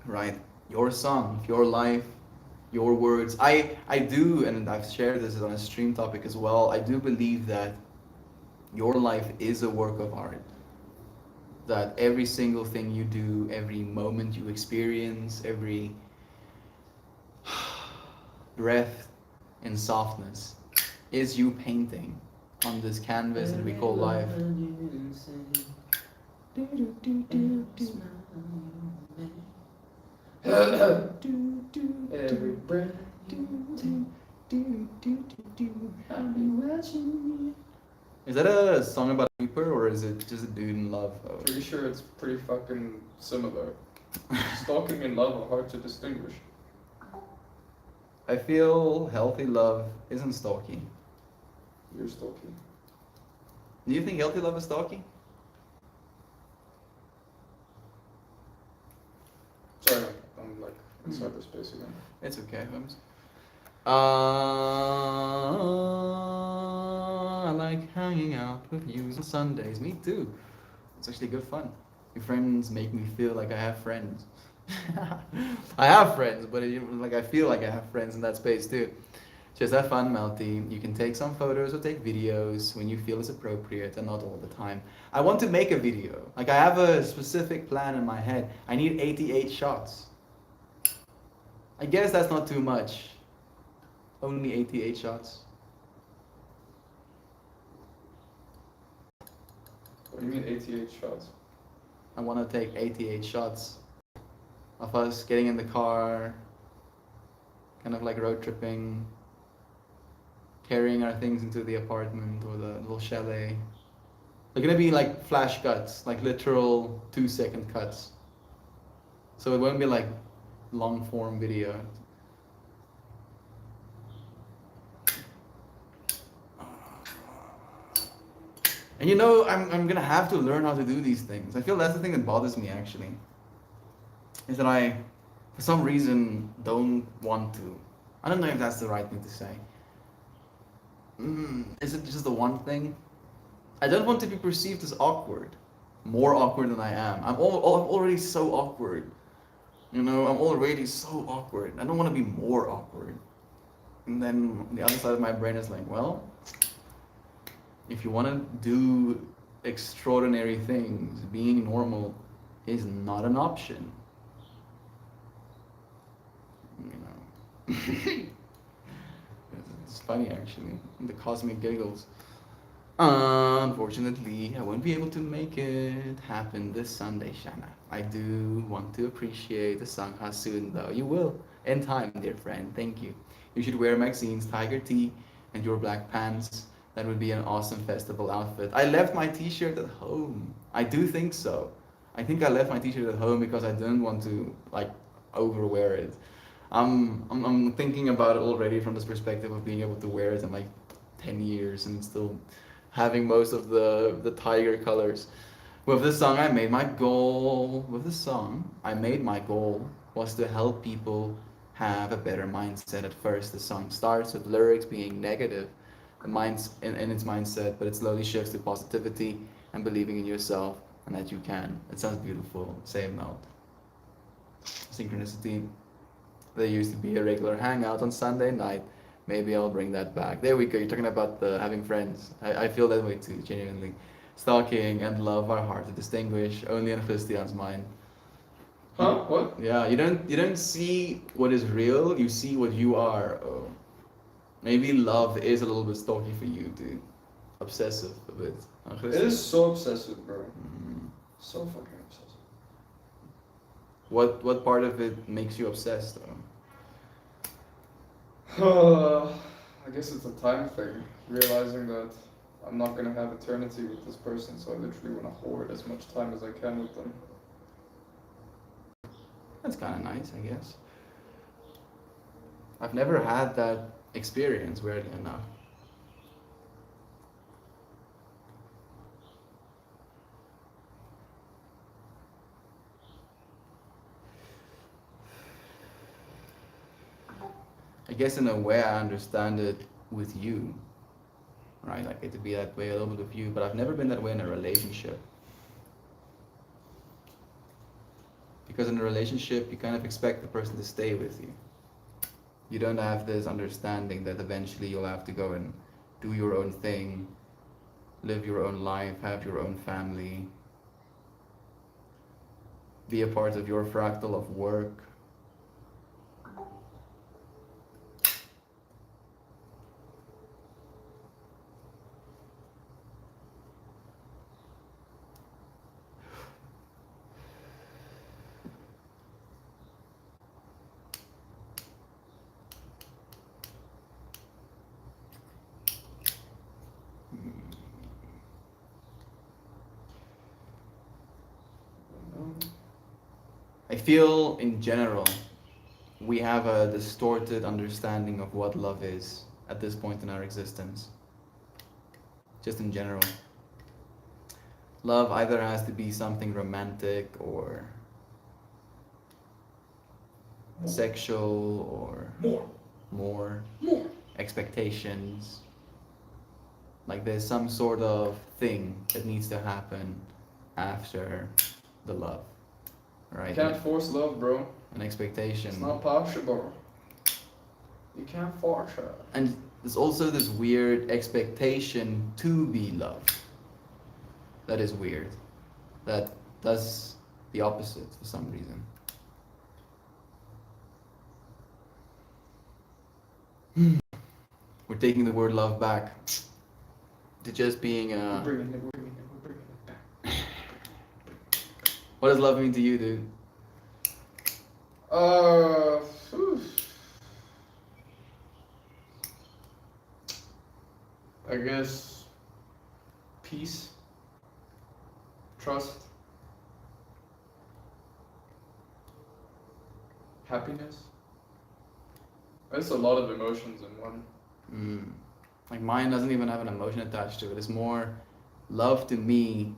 Right? Your song, your life, your words. I do, and I've shared this on a stream topic as well, I do believe that your life is a work of art. That every single thing you do, every moment you experience, every breath in softness is you painting on this canvas that we call life. Every breath I'll be watching you. Is that a song about a reaper or is it just a dude in love? Pretty sure it's pretty fucking similar. Stalking and love are hard to distinguish. I feel healthy love isn't stalking. You're stalking. Do you think healthy love is stalking? Sorry, I'm like in cyberspace again. It's okay, Holmes. I like hanging out with you on Sundays. Me too. It's actually good fun. Your friends make me feel like I have friends. I have friends, but like I feel like I have friends in that space too. Just have fun, Melty. You can take some photos or take videos when you feel it's appropriate and not all the time. I want to make a video. Like I have a specific plan in my head. I need 88 shots. I guess that's not too much. Only 88 shots. What do you mean 88 shots? I want to take 88 shots of us getting in the car, kind of like road tripping, carrying our things into the apartment or the little chalet. They're gonna be like flash cuts, like literal 2-second cuts. So it won't be like long form video. And you know, I'm gonna have to learn how to do these things. I feel that's the thing that bothers me actually. Is that I, for some reason, don't want to. I don't know if that's the right thing to say. Is it just the one thing? I don't want to be perceived as awkward. More awkward than I am. I'm already so awkward. You know, I'm already so awkward. I don't want to be more awkward. And then the other side of my brain is like, well, if you want to do extraordinary things, being normal is not an option. You know. It's funny actually, the cosmic giggles. Unfortunately, I won't be able to make it happen this Sunday, Shanna. I do want to appreciate the Sangha soon though. You will, in time, dear friend. Thank you. You should wear Maxine's tiger tee and your black pants. That would be an awesome festival outfit. I left my t-shirt at home. I do think so. I think I left my t-shirt at home because I didn't want to like overwear it. I'm thinking about it already from this perspective of being able to wear it in like 10 years and still having most of the tiger colors. With this song, I made my goal. With the song, I made my goal was to help people have a better mindset. At first, the song starts with lyrics being negative, the mind's in its mindset, but it slowly shifts to positivity and believing in yourself and that you can. It sounds beautiful. Same note. Synchronicity. There used to be a regular hangout on Sunday night. Maybe I'll bring that back. There we go. You're talking about the having friends. I feel that way too, genuinely. Stalking and love are hard to distinguish. Only in Christian's mind. Huh? What? Yeah, you don't see what is real. You see what you are. Oh, maybe love is a little bit stalky for you, dude. Obsessive a bit. It is so obsessive, bro. Mm. So fucking obsessive. What part of it makes you obsessed though? I guess it's a time thing. Realizing that I'm not gonna have eternity with this person, so I literally wanna hoard as much time as I can with them. That's kind of nice, I guess. I've never had that experience, weirdly enough. I guess in a way I understand it with you, right? Like it to be that way a little bit with you, but I've never been that way in a relationship. Because in a relationship, you kind of expect the person to stay with you. You don't have this understanding that eventually you'll have to go and do your own thing, live your own life, have your own family, be a part of your fractal of work. I feel in general we have a distorted understanding of what love is at this point in our existence. Just in general. Love either has to be something romantic or sexual or more expectations. Like there's some sort of thing that needs to happen after the love. right? You can't force love, bro. An expectation. It's not possible. You can't force it. And there's also this weird expectation to be loved. That is weird. That does the opposite for some reason. We're taking the word love back to just being We're bringing it back. What does love mean to you, dude? Phew. I guess peace, trust, happiness. That's a lot of emotions in one. Like mine doesn't even have an emotion attached to it. It's more love to me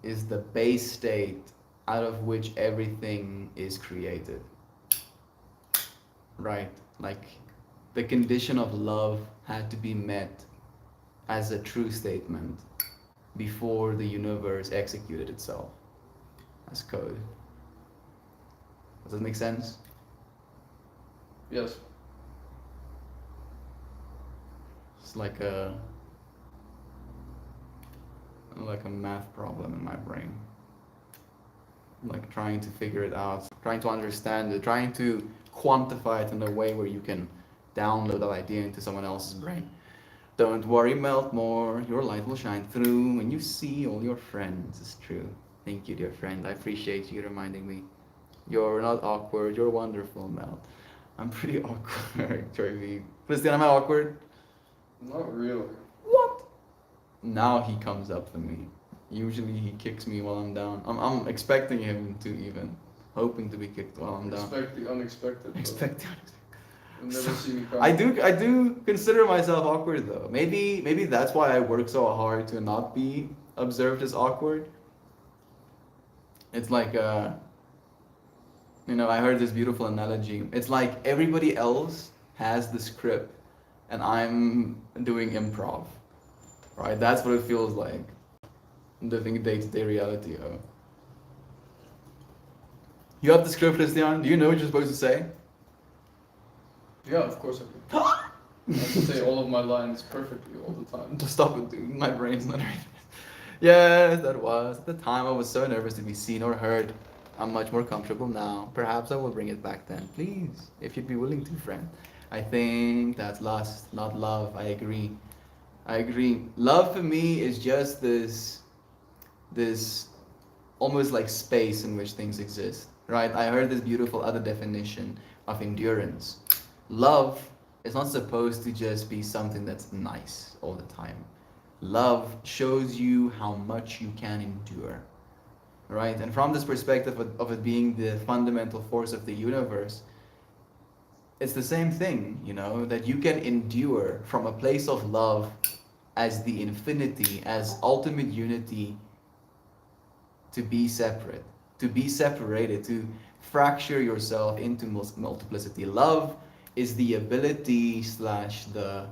is the base state out of which everything is created. Right? Like the condition of love had to be met as a true statement before the universe executed itself as code. Does that make sense? Yes. It's like a math problem in my brain. Like trying to figure it out, trying to understand it, trying to quantify it in a way where you can download that idea into someone else's brain. Don't worry, melt more, your light will shine through when you see all your friends. It's true. Thank you, dear friend. I appreciate you reminding me. You're not awkward, you're wonderful, Melt. I'm pretty awkward, Trevi. Christian, am I awkward? Not really. What? Now he comes up to me. Usually he kicks me while I'm down. I'm expecting him to even, hoping to be kicked while I'm down. Expect the unexpected. Bro. Expect the You'll never see me come. I do consider myself awkward though. Maybe that's why I work so hard to not be observed as awkward. It's like I heard this beautiful analogy. It's like everybody else has the script and I'm doing improv. Right? That's what it feels like. Living day-to-day reality. You have the script, Christian? Do you know what you're supposed to say? Yeah, of course I do. I can say all of my lines perfectly all the time. Just stop it, dude. My brain's not ready. Yes, that was. At the time, I was so nervous to be seen or heard. I'm much more comfortable now. Perhaps I will bring it back then. Please, if you'd be willing to, friend. I think that's lust, not love. I agree. Love for me is just this almost like space in which things exist, right? I heard this beautiful other definition of endurance. Love is not supposed to just be something that's nice all the time. Love shows you how much you can endure, right? And from this perspective of it being the fundamental force of the universe, it's the same thing, that you can endure from a place of love as the infinity, as ultimate unity, to be separate, to be separated, to fracture yourself into multiplicity. Love is the ability / the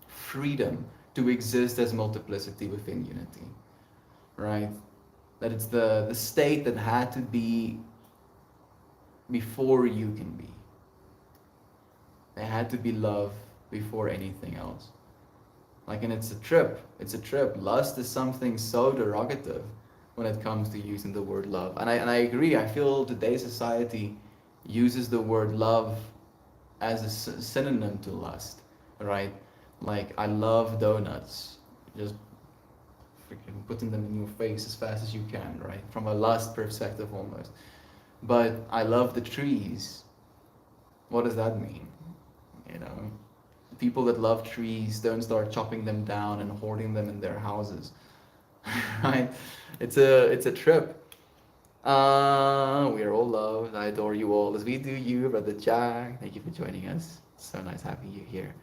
freedom to exist as multiplicity within unity, right? That it's the state that had to be before you can be. There had to be love before anything else. And it's a trip. Lust is something so derogative when it comes to using the word love. And I agree. I feel today's society uses the word love as a synonym to lust, right? Like, I love donuts. Just freaking putting them in your face as fast as you can, right? From a lust perspective almost. But I love the trees. What does that mean? People that love trees don't start chopping them down and hoarding them in their houses, right? It's a trip. We are all loved. I adore you all as we do you, Brother Jack. Thank you for joining us. So nice having you here.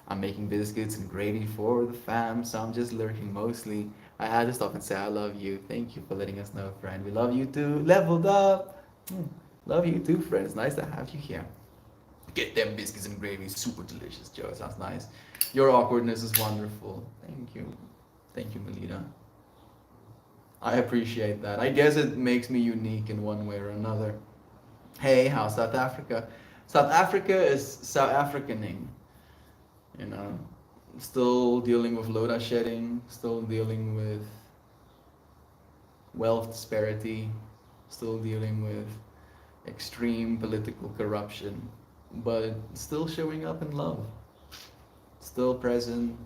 I'm making biscuits and gravy for the fam, so I'm just lurking mostly. I had to stop and say I love you. Thank you for letting us know, friend. We love you too. Leveled up. Love you too, friend. It's nice to have you here. Get them biscuits and gravy. Super delicious, Joe. Sounds nice. Your awkwardness is wonderful. Thank you. Thank you, Melina. I appreciate that. I guess it makes me unique in one way or another. Hey, how's South Africa? South Africa is South Africaning, you know. Still dealing with load shedding, still dealing with wealth disparity, still dealing with extreme political corruption, but still showing up in love, still present,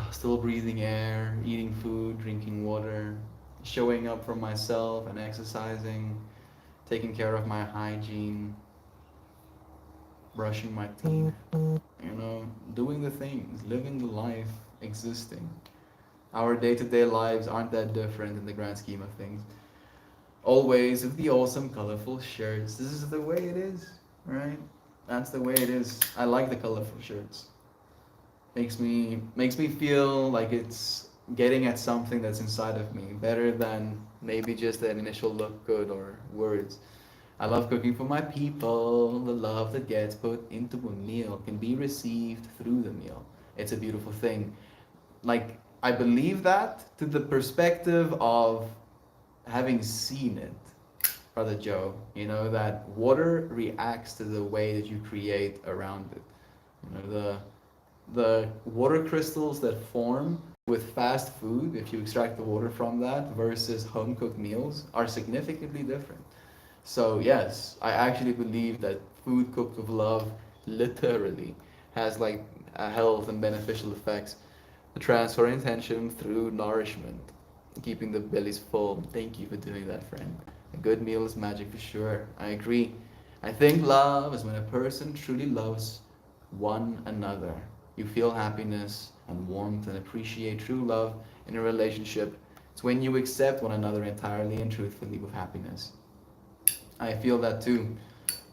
still breathing air, eating food, drinking water, showing up for myself and exercising, taking care of my hygiene, brushing my teeth, you know, doing the things, living the life, existing. Our day-to-day lives aren't that different in the grand scheme of things. Always with the awesome colorful shirts. This is the way it is, right? That's the way it is. I like the colorful shirts. Makes me feel like it's getting at something that's inside of me, better than maybe just an initial look good or words. I love cooking for my people. The love that gets put into a meal can be received through the meal. It's a beautiful thing. Like, I believe that to the perspective of having seen it, Brother Joe, you know, that water reacts to the way that you create around it. You know, the water crystals that form with fast food, if you extract the water from that, versus home cooked meals, are significantly different. So yes, I actually believe that food cooked with love literally has like a health and beneficial effects. The transfer intention through nourishment, keeping the bellies full. Thank you for doing that, friend. A good meal is magic for sure. I agree. I think love is when a person truly loves one another. You feel happiness and warmth and appreciate true love in a relationship. It's when you accept one another entirely and truthfully with happiness. I feel that too.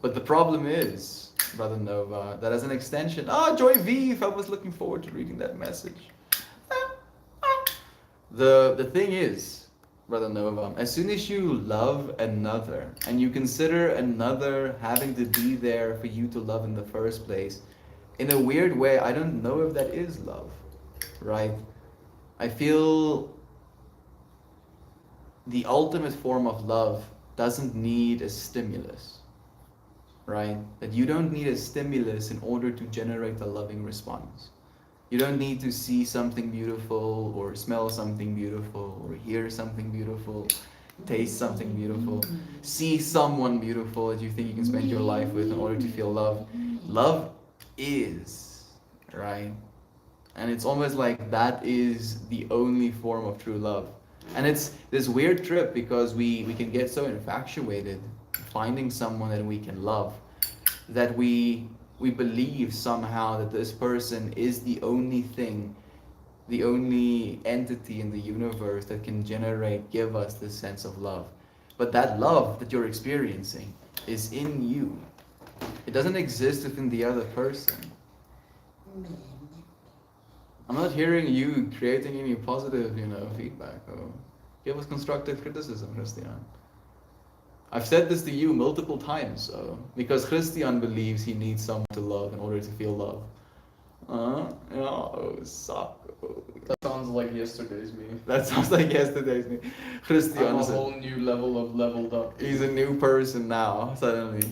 But the problem is, Brother Nova, that as an extension, Joy Vive, I was looking forward to reading that message. The thing is, Brother Nova, as soon as you love another and you consider another having to be there for you to love in the first place, in a weird way, I don't know if that is love, right? I feel the ultimate form of love doesn't need a stimulus, right? That you don't need a stimulus in order to generate a loving response. You don't need to see something beautiful or smell something beautiful or hear something beautiful, taste something beautiful, see someone beautiful that you think you can spend your life with in order to feel love. Love is, right? And it's almost like that is the only form of true love. And it's this weird trip because we can get so infatuated finding someone that we can love that we believe somehow that this person is the only thing, the only entity in the universe that can give us this sense of love. But that love that you're experiencing is in you. It doesn't exist within the other person. I'm not hearing you creating any positive, feedback or give us constructive criticism, Christian. I've said this to you multiple times, because Christian believes he needs someone to love in order to feel love. Suck. That sounds like yesterday's me. That sounds like yesterday's me. Christian I'm a is whole new level of leveled up. he's a new person now, suddenly.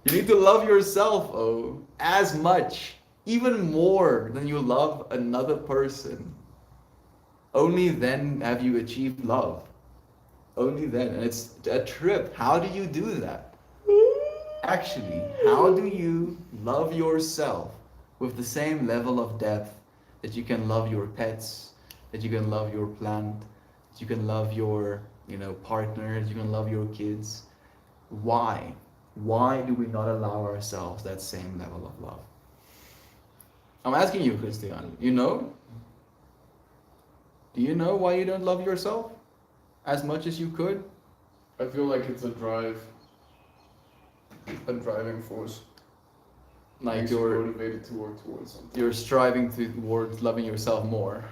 You need to love yourself, as much, even more than you love another person. Only then have you achieved love. Only then. And it's a trip. How do you do that? Actually, how do you love yourself with the same level of depth that you can love your pets, that you can love your plant, that you can love your, partner, that you can love your kids? Why? Why do we not allow ourselves that same level of love? I'm asking you, Christian. You know? Do you know why you don't love yourself as much as you could? I feel like it's a driving force. Like Makes you motivated to work towards something. you're striving towards loving yourself more.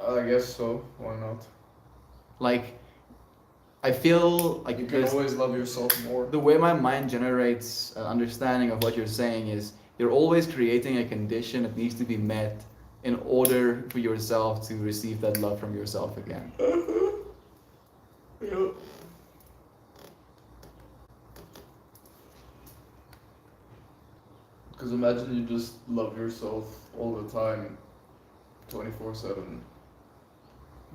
I guess so. Why not? Like, I feel like You can always love yourself more. the way my mind generates an understanding of what you're saying is you're always creating a condition that needs to be met in order for yourself to receive that love from yourself again. Yeah. Because imagine you just love yourself all the time, 24/7.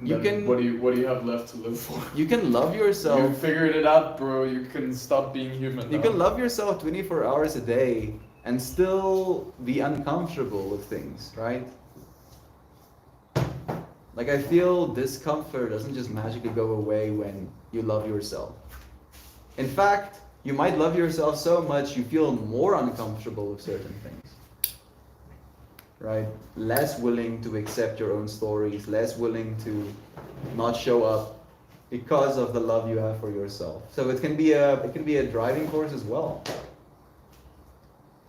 You can- What do you have left to live for? You can love You yourself. figured it out, bro. You can stop being human. You now. can love yourself 24 hours a day and still be uncomfortable with things, right? Like I feel discomfort doesn't just magically go away when you love yourself. In fact, you might love yourself so much you feel more uncomfortable with certain things. Right? Less willing to accept your own stories, less willing to not show up because of the love you have for yourself. So it can be a driving force as well.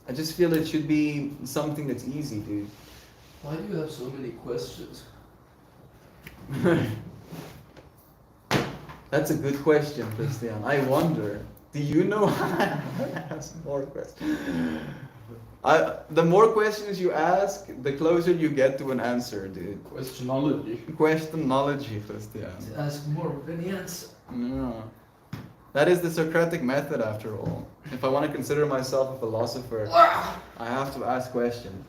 I just feel it should be something that's easy, dude. Why do you have so many questions? That's a good question, Christian. I wonder, do you know? I have some more questions. The more questions you ask, the closer you get to an answer, dude. Questionology. Questionology, Christian. Ask more than the answer. No. That is the Socratic method, after all. If I want to consider myself a philosopher, I have to ask questions.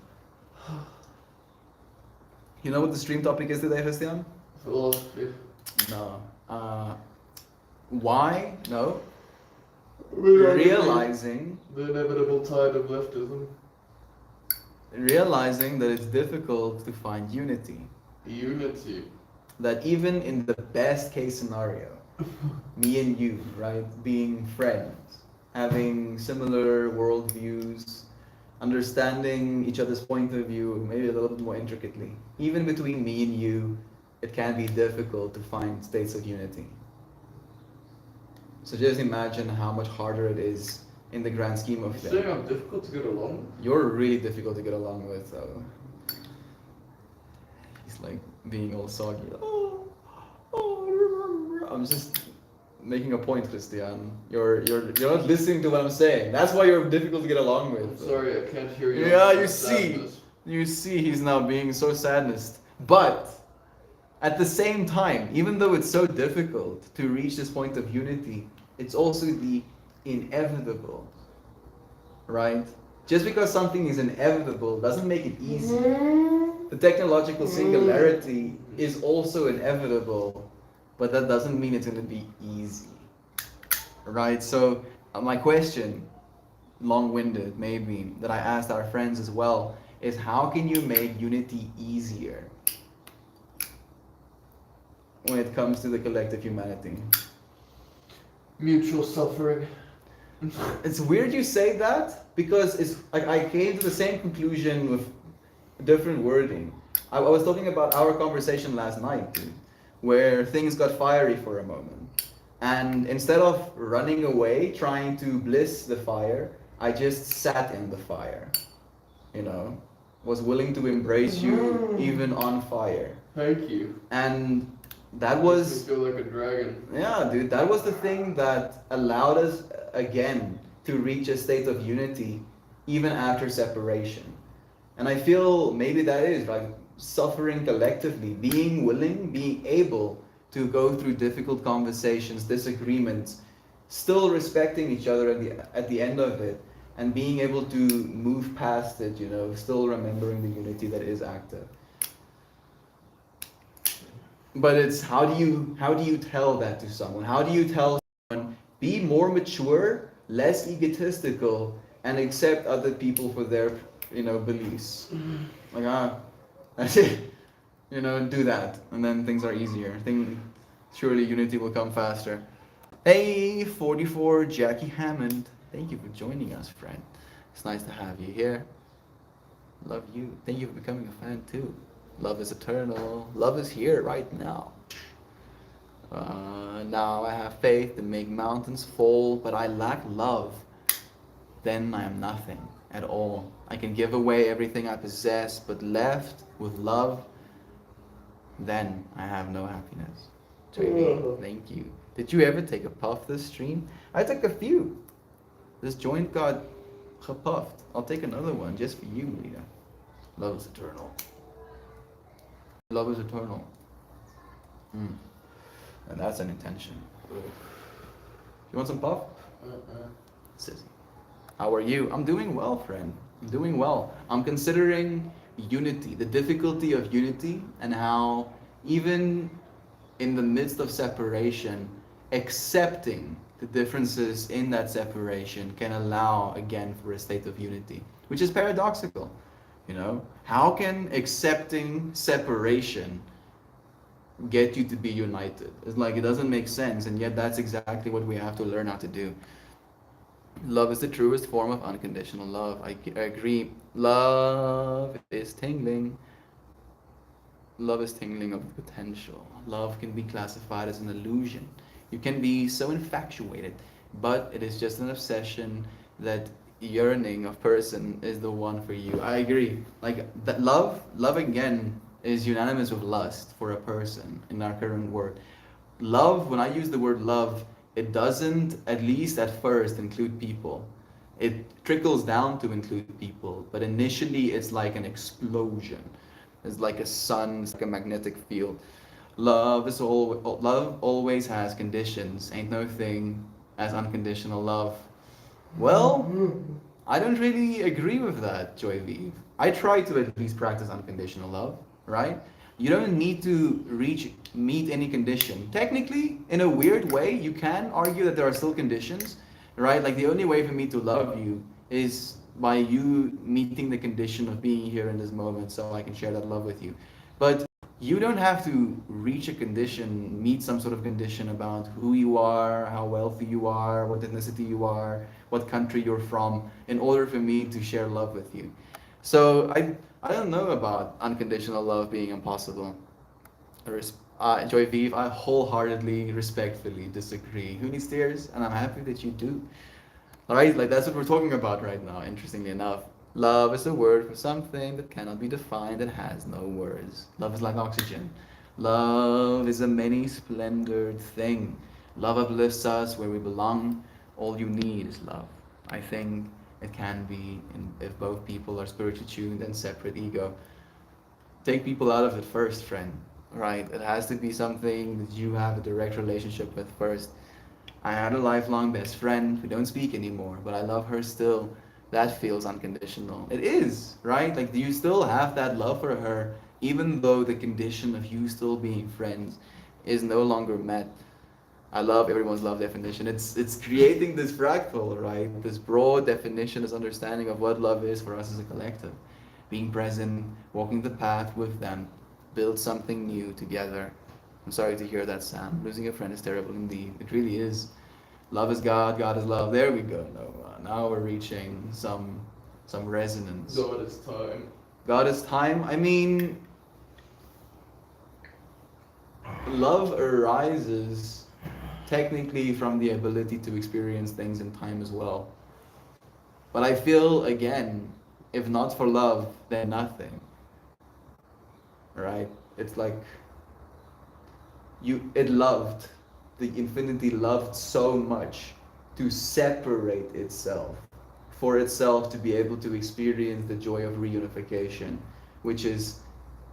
You know what the stream topic is today, Christian? Philosophy. No. Why? No. Realizing The inevitable tide of leftism. that it's difficult to find unity. Unity. That even in the best case scenario, me and you, right, being friends, having similar worldviews, understanding each other's point of view, maybe a little bit more intricately, even between me and you, it can be difficult to find states of unity. So just imagine how much harder it is in the grand scheme of You're saying things. I'm difficult to get along with? You're really difficult to get along with, though. He's like being all soggy. I'm just making a point, Christian. You're not listening to what I'm saying. That's why you're difficult to get along with. I'm sorry, I can't hear you. Yeah, you That's see. sadness. You see, he's now being so sadness. But at the same time, even though it's so difficult to reach this point of unity, it's also the inevitable, right? Just because something is inevitable doesn't make it easy. The technological singularity is also inevitable, but that doesn't mean it's going to be easy, right? So my question, long-winded maybe, that I asked our friends as well, is how can you make unity easier when it comes to the collective humanity? Mutual suffering. It's weird you say that, because it's like I came to the same conclusion with different wording. I was talking about our conversation last night, dude, where things got fiery for a moment. And instead of running away, trying to bliss the fire, I just sat in the fire. You know, was willing to embrace you even on fire. Thank you. And that Makes was, me feel like a dragon. yeah, dude, that was the thing that allowed us again to reach a state of unity even after separation. And I feel maybe that is like suffering collectively, being willing, being able to go through difficult conversations, disagreements, still respecting each other at the end of it, and being able to move past it, you know, still remembering the unity that is active. But it's how do you tell that to someone? How do you tell someone be more mature, less egotistical, and accept other people for their, you know, beliefs? Like that's it. You know, do that, and then things are easier. Surely unity will come faster. Hey, 44 Jackie Hammond. Thank you for joining us, friend. It's nice to have you here. Love you. Thank you for becoming a fan too. Love is eternal. Love is here right now. Now I have faith to make mountains fall, but I lack love. Then I am nothing at all. I can give away everything I possess, but left with love, then I have no happiness. JD, thank you. Did you ever take a puff this stream? I took a few. This joint got gepuffed. I'll take another one just for you, Melita. Love is eternal. Love is eternal. Mm. And that's an intention. You want some puff? Sissy. How are you? I'm doing well, friend. I'm doing well. I'm considering unity, the difficulty of unity, and how even in the midst of separation, accepting the differences in that separation can allow again for a state of unity, which is paradoxical. You know, how can accepting separation get you to be united? It's like it doesn't make sense, and yet that's exactly what we have to learn how to do. Love is the truest form of unconditional love. I agree. Love is tingling. Love is tingling of potential. Love can be classified as an illusion. You can be so infatuated, but it is just an obsession that yearning of person is the one for you. I agree. Like that love again is unanimous with lust for a person in our current world. Love, when I use the word love, it doesn't, at least at first, include people. It trickles down to include people, but initially it's like an explosion. It's like a sun, it's like a magnetic field. Love always has conditions. Ain't no thing as unconditional love. Well, I don't really agree with that, Joy V. I try to at least practice unconditional love, right? You don't need to meet any condition. Technically, in a weird way, you can argue that there are still conditions, right? Like the only way for me to love you is by you meeting the condition of being here in this moment so I can share that love with you. But you don't have to reach a condition, meet some sort of condition about who you are, how wealthy you are, what ethnicity you are, what country you're from, in order for me to share love with you. So I don't know about unconditional love being impossible. Joy Vive, I wholeheartedly, respectfully disagree. Who needs tears? And I'm happy that you do. Alright, like that's what we're talking about right now, interestingly enough. Love is a word for something that cannot be defined and has no words. Love is like oxygen. Love is a many splendored thing. Love uplifts us where we belong. All you need is love. I think it can be if both people are spiritually tuned and separate ego. Take people out of it first, friend. Right? It has to be something that you have a direct relationship with first. I had a lifelong best friend. We don't speak anymore, but I love her still. That feels unconditional. It is, right? Like, do you still have that love for her, even though the condition of you still being friends is no longer met? I love everyone's love definition. It's creating this fractal, right? This broad definition, this understanding of what love is for us as a collective. Being present, walking the path with them, build something new together. I'm sorry to hear that, Sam. Losing a friend is terrible indeed. It really is. Love is God, God is love. There we go. No, now we're reaching some resonance. God is time. God is time. I mean, love arises technically from the ability to experience things in time as well. But I feel, again, if not for love, then nothing. Right? It's like the infinity loved so much to separate itself, for itself to be able to experience the joy of reunification, which is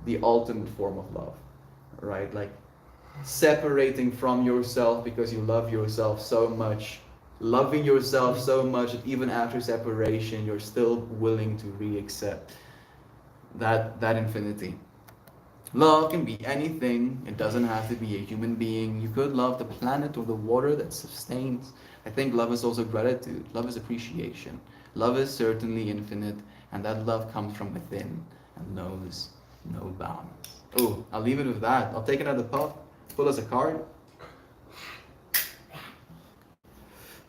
the ultimate form of love, right? Like separating from yourself because you love yourself so much, loving yourself so much that even after separation, you're still willing to re-accept that infinity. Love can be anything. It doesn't have to be a human being. You could love the planet or the water that sustains. I think love is also gratitude. Love is appreciation. Love is certainly infinite, and that love comes from within and knows no bounds. Oh, I'll leave it with that. I'll take another puff, pull us a card.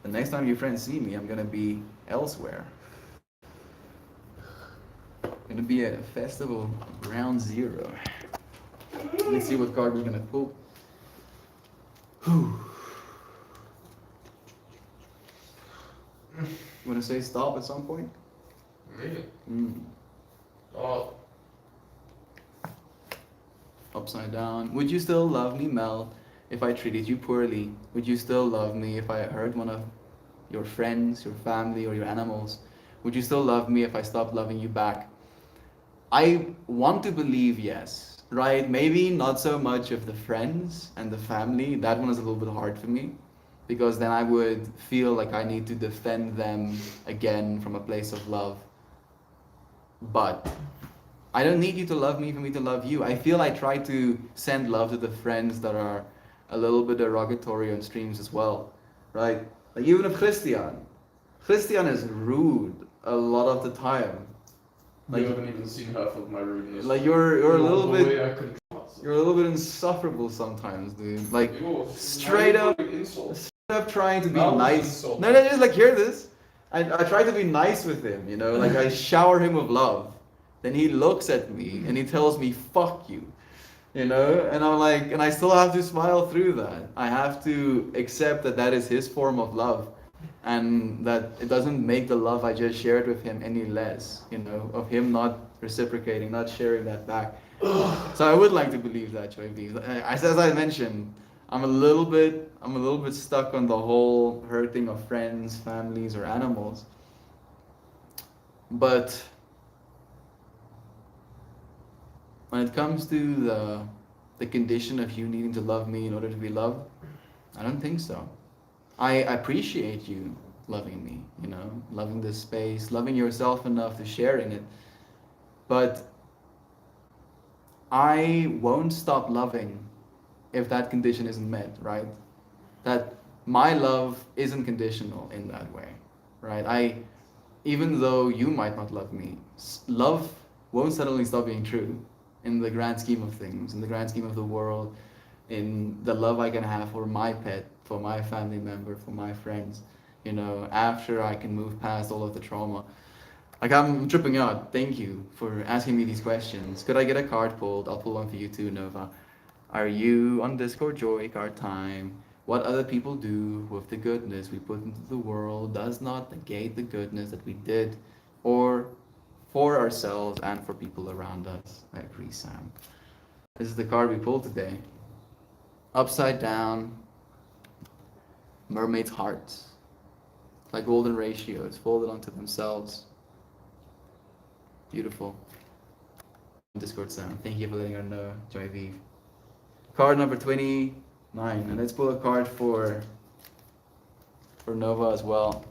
The next time your friends see me, I'm gonna be elsewhere. Gonna be at a festival ground zero. Let's see what card we're gonna pull. Whew. You wanna say stop at some point? Really? Mm. Oh. Upside down. Would you still love me, Mel, if I treated you poorly? Would you still love me if I hurt one of your friends, your family, or your animals? Would you still love me if I stopped loving you back? I want to believe yes. right? Maybe not so much of the friends and the family. That one is a little bit hard for me because then I would feel like I need to defend them again from a place of love. But I don't need you to love me for me to love you. I feel I try to send love to the friends that are a little bit derogatory on streams as well, right? Like even if Christian is rude a lot of the time. You Like haven't even seen half of my rudeness. like you're a little The bit way I control myself. you're a little bit insufferable sometimes, dude. Like Yo, straight now up you're insult. straight up trying to be Now it's nice. insult. No, just like hear this. I try to be nice with him, you know, like I shower him with love. Then he looks at me and he tells me, fuck you. You know, and I'm like, and I still have to smile through that. I have to accept that that is his form of love, and that it doesn't make the love I just shared with him any less. You know, of him not reciprocating, not sharing that back. So I would like to believe that, Joy B. As I mentioned, I'm a little bit stuck on the whole hurting of friends, families, or animals. But when it comes to the condition of you needing to love me in order to be loved, I don't think so. I appreciate you loving me, you know, loving this space, loving yourself enough to share in it. But I won't stop loving if that condition isn't met, right? That my love isn't conditional in that way, right? Even though you might not love me, love won't suddenly stop being true in the grand scheme of things, in the grand scheme of the world, in the love I can have for my pet, for my family member, for my friends, you know, after I can move past all of the trauma. Like I'm tripping out. Thank you for asking me these questions. Could I get a card pulled? I'll pull one for you too, Nova. Are you on Discord Joy card time? What other people do with the goodness we put into the world does not negate the goodness that we did or for ourselves and for people around us. I agree, Sam. This is the card we pulled today. Upside down, mermaid's hearts. Like golden ratios folded onto themselves. Beautiful. Discord Sam. Thank you for letting her know, Joy V. Card number 29. And let's pull a card for Nova as well.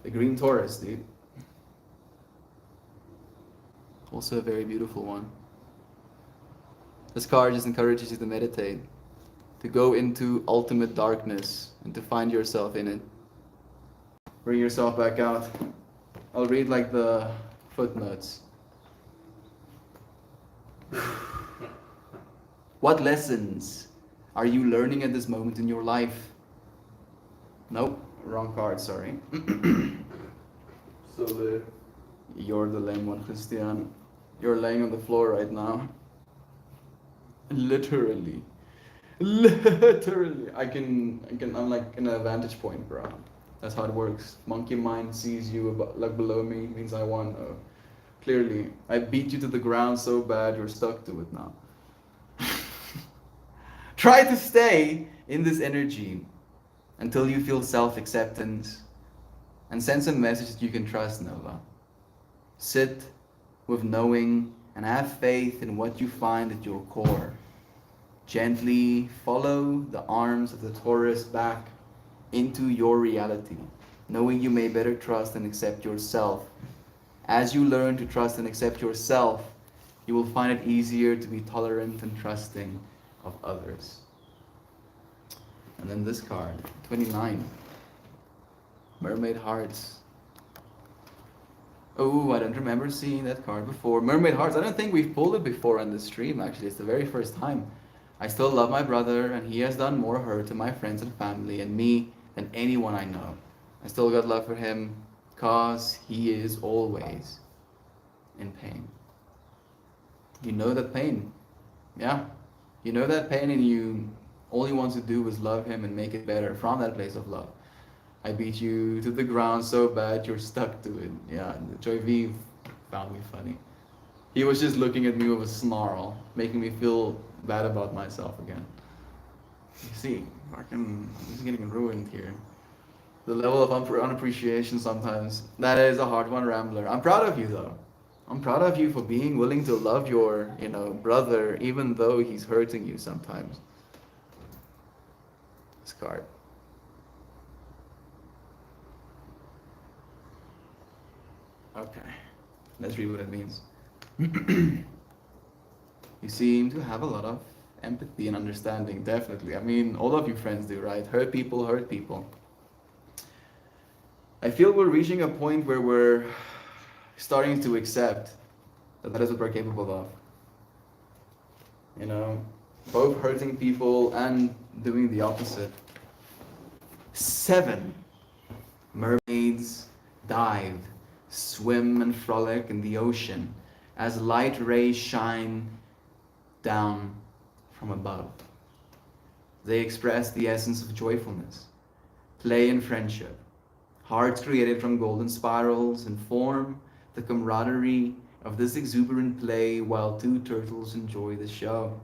The Green Taurus, dude. Also a very beautiful one. This card just encourages you to meditate, to go into ultimate darkness and to find yourself in it. Bring yourself back out. I'll read like the footnotes. What lessons are you learning at this moment in your life? Nope, wrong card, sorry. So the You're the lame one, Christian. You're laying on the floor right now. Literally. I'm like in a vantage point, bro. That's how it works. Monkey mind sees you like below me, means I won. Clearly, I beat you to the ground so bad you're stuck to it now. Try to stay in this energy until you feel self-acceptance and send some message that you can trust, Nova. Sit with knowing and have faith in what you find at your core. Gently follow the arms of the Taurus back into your reality, knowing you may better trust and accept yourself. As you learn to trust and accept yourself, you will find it easier to be tolerant and trusting of others. And then this card, 29. Mermaid Hearts. Oh, I don't remember seeing that card before. Mermaid Hearts, I don't think we've pulled it before on the stream, actually. It's the very first time. I still love my brother, and he has done more hurt to my friends and family and me than anyone I know. I still got love for him, cause he is always in pain. You know that pain. Yeah. You know that pain, and you all you want to do is love him and make it better from that place of love. I beat you to the ground so bad you're stuck to it. Yeah, Joy V found me funny. He was just looking at me with a snarl, making me feel bad about myself again. You see, I'm just getting ruined here. The level of unappreciation sometimes. That is a hard one, Rambler. I'm proud of you though. I'm proud of you for being willing to love your, brother, even though he's hurting you sometimes. This card. Okay. Let's read what it means. You seem to have a lot of empathy and understanding, definitely. I mean, all of you friends do, right? Hurt people hurt people. I feel we're reaching a point where we're starting to accept that that is what we're capable of. Both hurting people and doing the opposite. 7 mermaids dive, swim and frolic in the ocean as light rays shine down from above. They express the essence of joyfulness, play and friendship. Hearts created from golden spirals inform the camaraderie of this exuberant play while 2 turtles enjoy the show.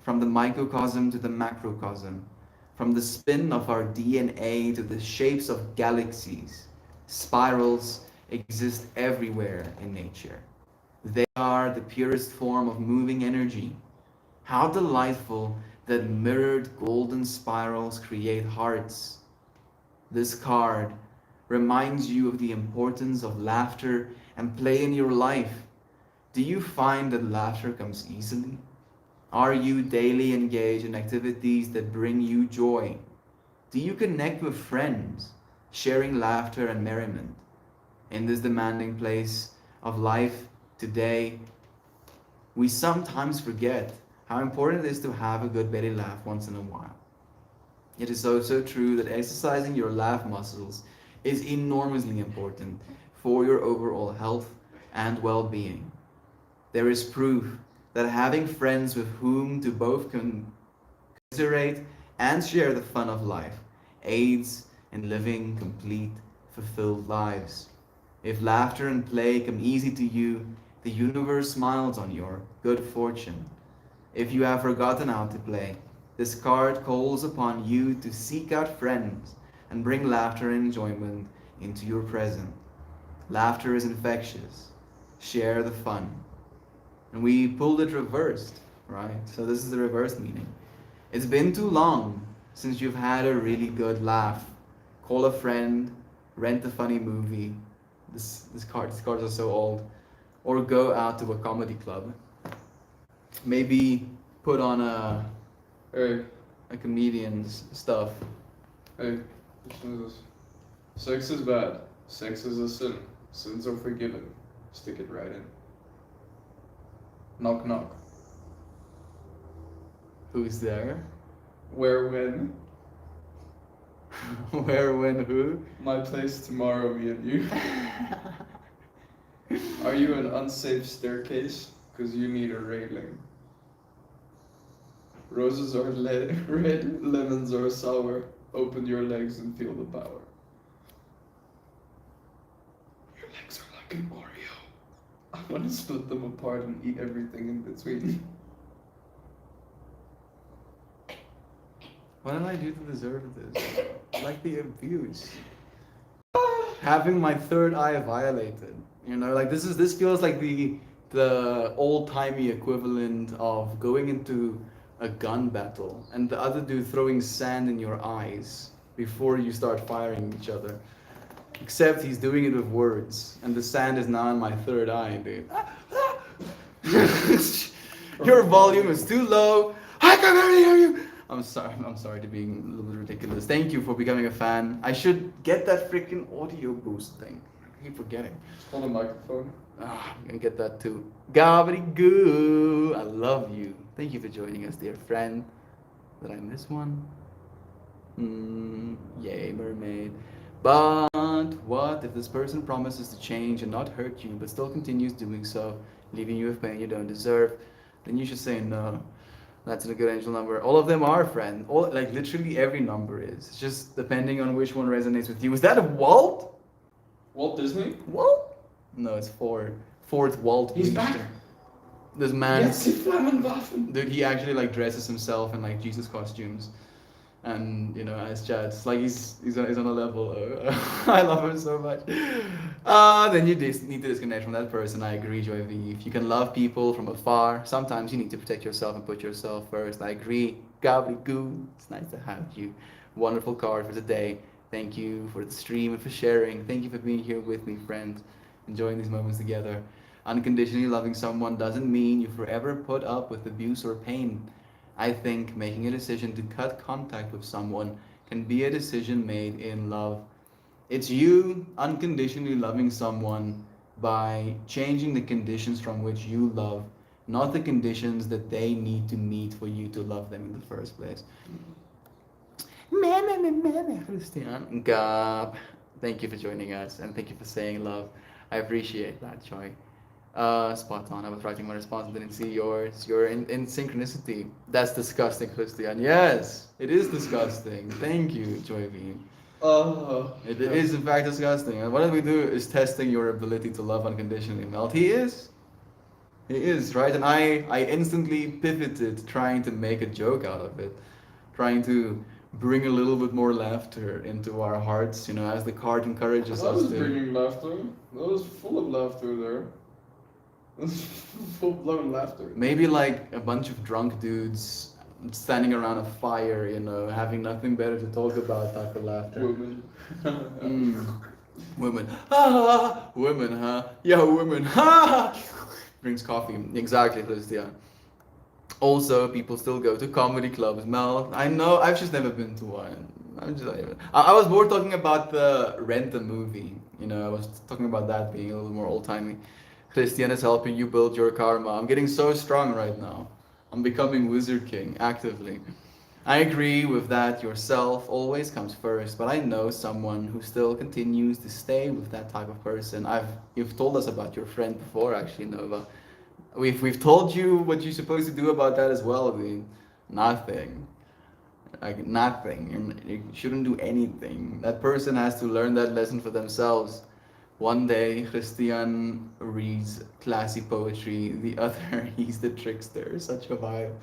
From the microcosm to the macrocosm, from the spin of our DNA to the shapes of galaxies, spirals exist everywhere in nature. They are the purest form of moving energy. How delightful that mirrored golden spirals create hearts. This card reminds you of the importance of laughter and play in your life. Do you find that laughter comes easily? Are you daily engaged in activities that bring you joy? Do you connect with friends, sharing laughter and merriment? In this demanding place of life today, we sometimes forget how important it is to have a good belly laugh once in a while. It is also true that exercising your laugh muscles is enormously important for your overall health and well-being. There is proof that having friends with whom to both commiserate and share the fun of life aids in living complete, fulfilled lives. If laughter and play come easy to you, the universe smiles on your good fortune. If you have forgotten how to play, this card calls upon you to seek out friends and bring laughter and enjoyment into your present. Laughter is infectious. Share the fun. And we pulled it reversed, right? So this is the reverse meaning. It's been too long since you've had a really good laugh. Call a friend, rent a funny movie. These cards are so old. Or go out to a comedy club. Maybe put on a comedian's stuff. Hey, listen to this. Sex is bad. Sex is a sin. Sins are forgiven. Stick it right in. Knock knock. Who's there? Where, when? Where, when, who? My place tomorrow, me and you. Are you an unsafe staircase? Cause you need a railing. Roses are red, lemons are sour. Open your legs and feel the power. Your legs are like an Oreo. I want to split them apart and eat everything in between. What did I do to deserve this? Like the abuse. Having my third eye violated. This feels like the old-timey equivalent of going into a gun battle and the other dude throwing sand in your eyes before you start firing each other. Except he's doing it with words, and the sand is now in my third eye, dude. Your volume is too low. I can barely hear you. I'm sorry to being a little bit ridiculous. Thank you for becoming a fan. I should get that freaking audio boost thing. I keep forgetting. Hold a microphone. I'm gonna get that too. Gobbity-goo. I love you. Thank you for joining us, dear friend. Did I miss one? Yay, mermaid. But what if this person promises to change and not hurt you, but still continues doing so, leaving you with pain you don't deserve? Then you should say no. That's a good angel number. All of them are, friend. Literally every number is. It's just depending on which one resonates with you. Is that a Walt? Walt Disney? Walt? No, it's fourth Walt. He's Disney. back. This man, Yes, Flammenwaffen. dude, he actually dresses himself in Jesus costumes. and as chats. Like he's on a level. I love him so much. Then you just need to disconnect from that person. I agree, Joy V. If you can love people from afar, sometimes you need to protect yourself and put yourself first. I agree. Gobbledygoo. It's nice to have you. Wonderful card for today. Thank you for the stream and for sharing. Thank you for being here with me, friends. Enjoying these moments together. Unconditionally loving someone doesn't mean you forever put up with abuse or pain. I think making a decision to cut contact with someone can be a decision made in love. It's you unconditionally loving someone by changing the conditions from which you love, not the conditions that they need to meet for you to love them in the first place. Christian Gab, thank you for joining us and thank you for saying love. I appreciate that, Joy. Spot on. I was writing my response and didn't see yours. You're in synchronicity. That's disgusting, Christian. Yes, it is disgusting. Thank you, Joy V. It is in fact disgusting. And what we do is testing your ability to love unconditionally. Melt. He is. He is, right? And I instantly pivoted trying to make a joke out of it. Trying to bring a little bit more laughter into our hearts, as the card encourages I us was to. bringing laughter. That was full of laughter there. Full blown laughter. Maybe like a bunch of drunk dudes standing around a fire, having nothing better to talk about type of laughter. Women. Women. Ah, women, huh? Yeah, women. Ha! Drinks coffee. Exactly, Christian. Also, people still go to comedy clubs. Mel, I know, I've just never been to one. I was more talking about the Rent a movie. I was talking about that being a little more old-timey. Christian is helping you build your karma. I'm getting so strong right now. I'm becoming Wizard King, actively. I agree with that. Yourself always comes first, but I know someone who still continues to stay with that type of person. You've told us about your friend before, actually, Nova. We've told you what you're supposed to do about that as well, dude. Nothing. Like nothing. You shouldn't do anything. That person has to learn that lesson for themselves. One day, Christian reads classy poetry. The other, he's the trickster. Such a vibe.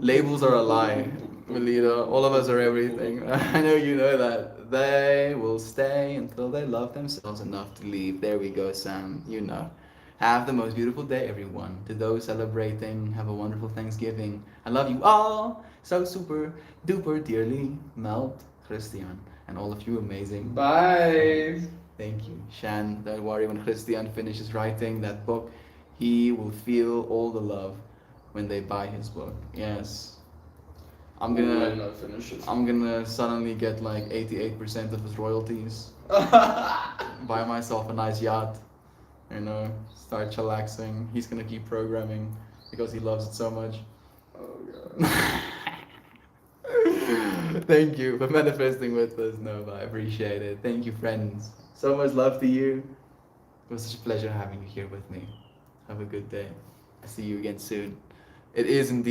Labels are a lie, Melita. All of us are everything. I know you know that. They will stay until they love themselves enough to leave. There we go, Sam. You know. Have the most beautiful day, everyone. To those celebrating, have a wonderful Thanksgiving. I love you all so super duper dearly. Melt, Christian, and all of you amazing. Bye. Thank you. Shan, don't worry, when Christian finishes writing that book, he will feel all the love when they buy his book. Yes. I'm gonna suddenly get like 88% of his royalties. Buy myself a nice yacht. Start chillaxing. He's gonna keep programming because he loves it so much. Oh god. Thank you for manifesting with us, Nova. I appreciate it. Thank you, friends. So much love to you. It was such a pleasure having you here with me. Have a good day. I'll see you again soon. It is indeed.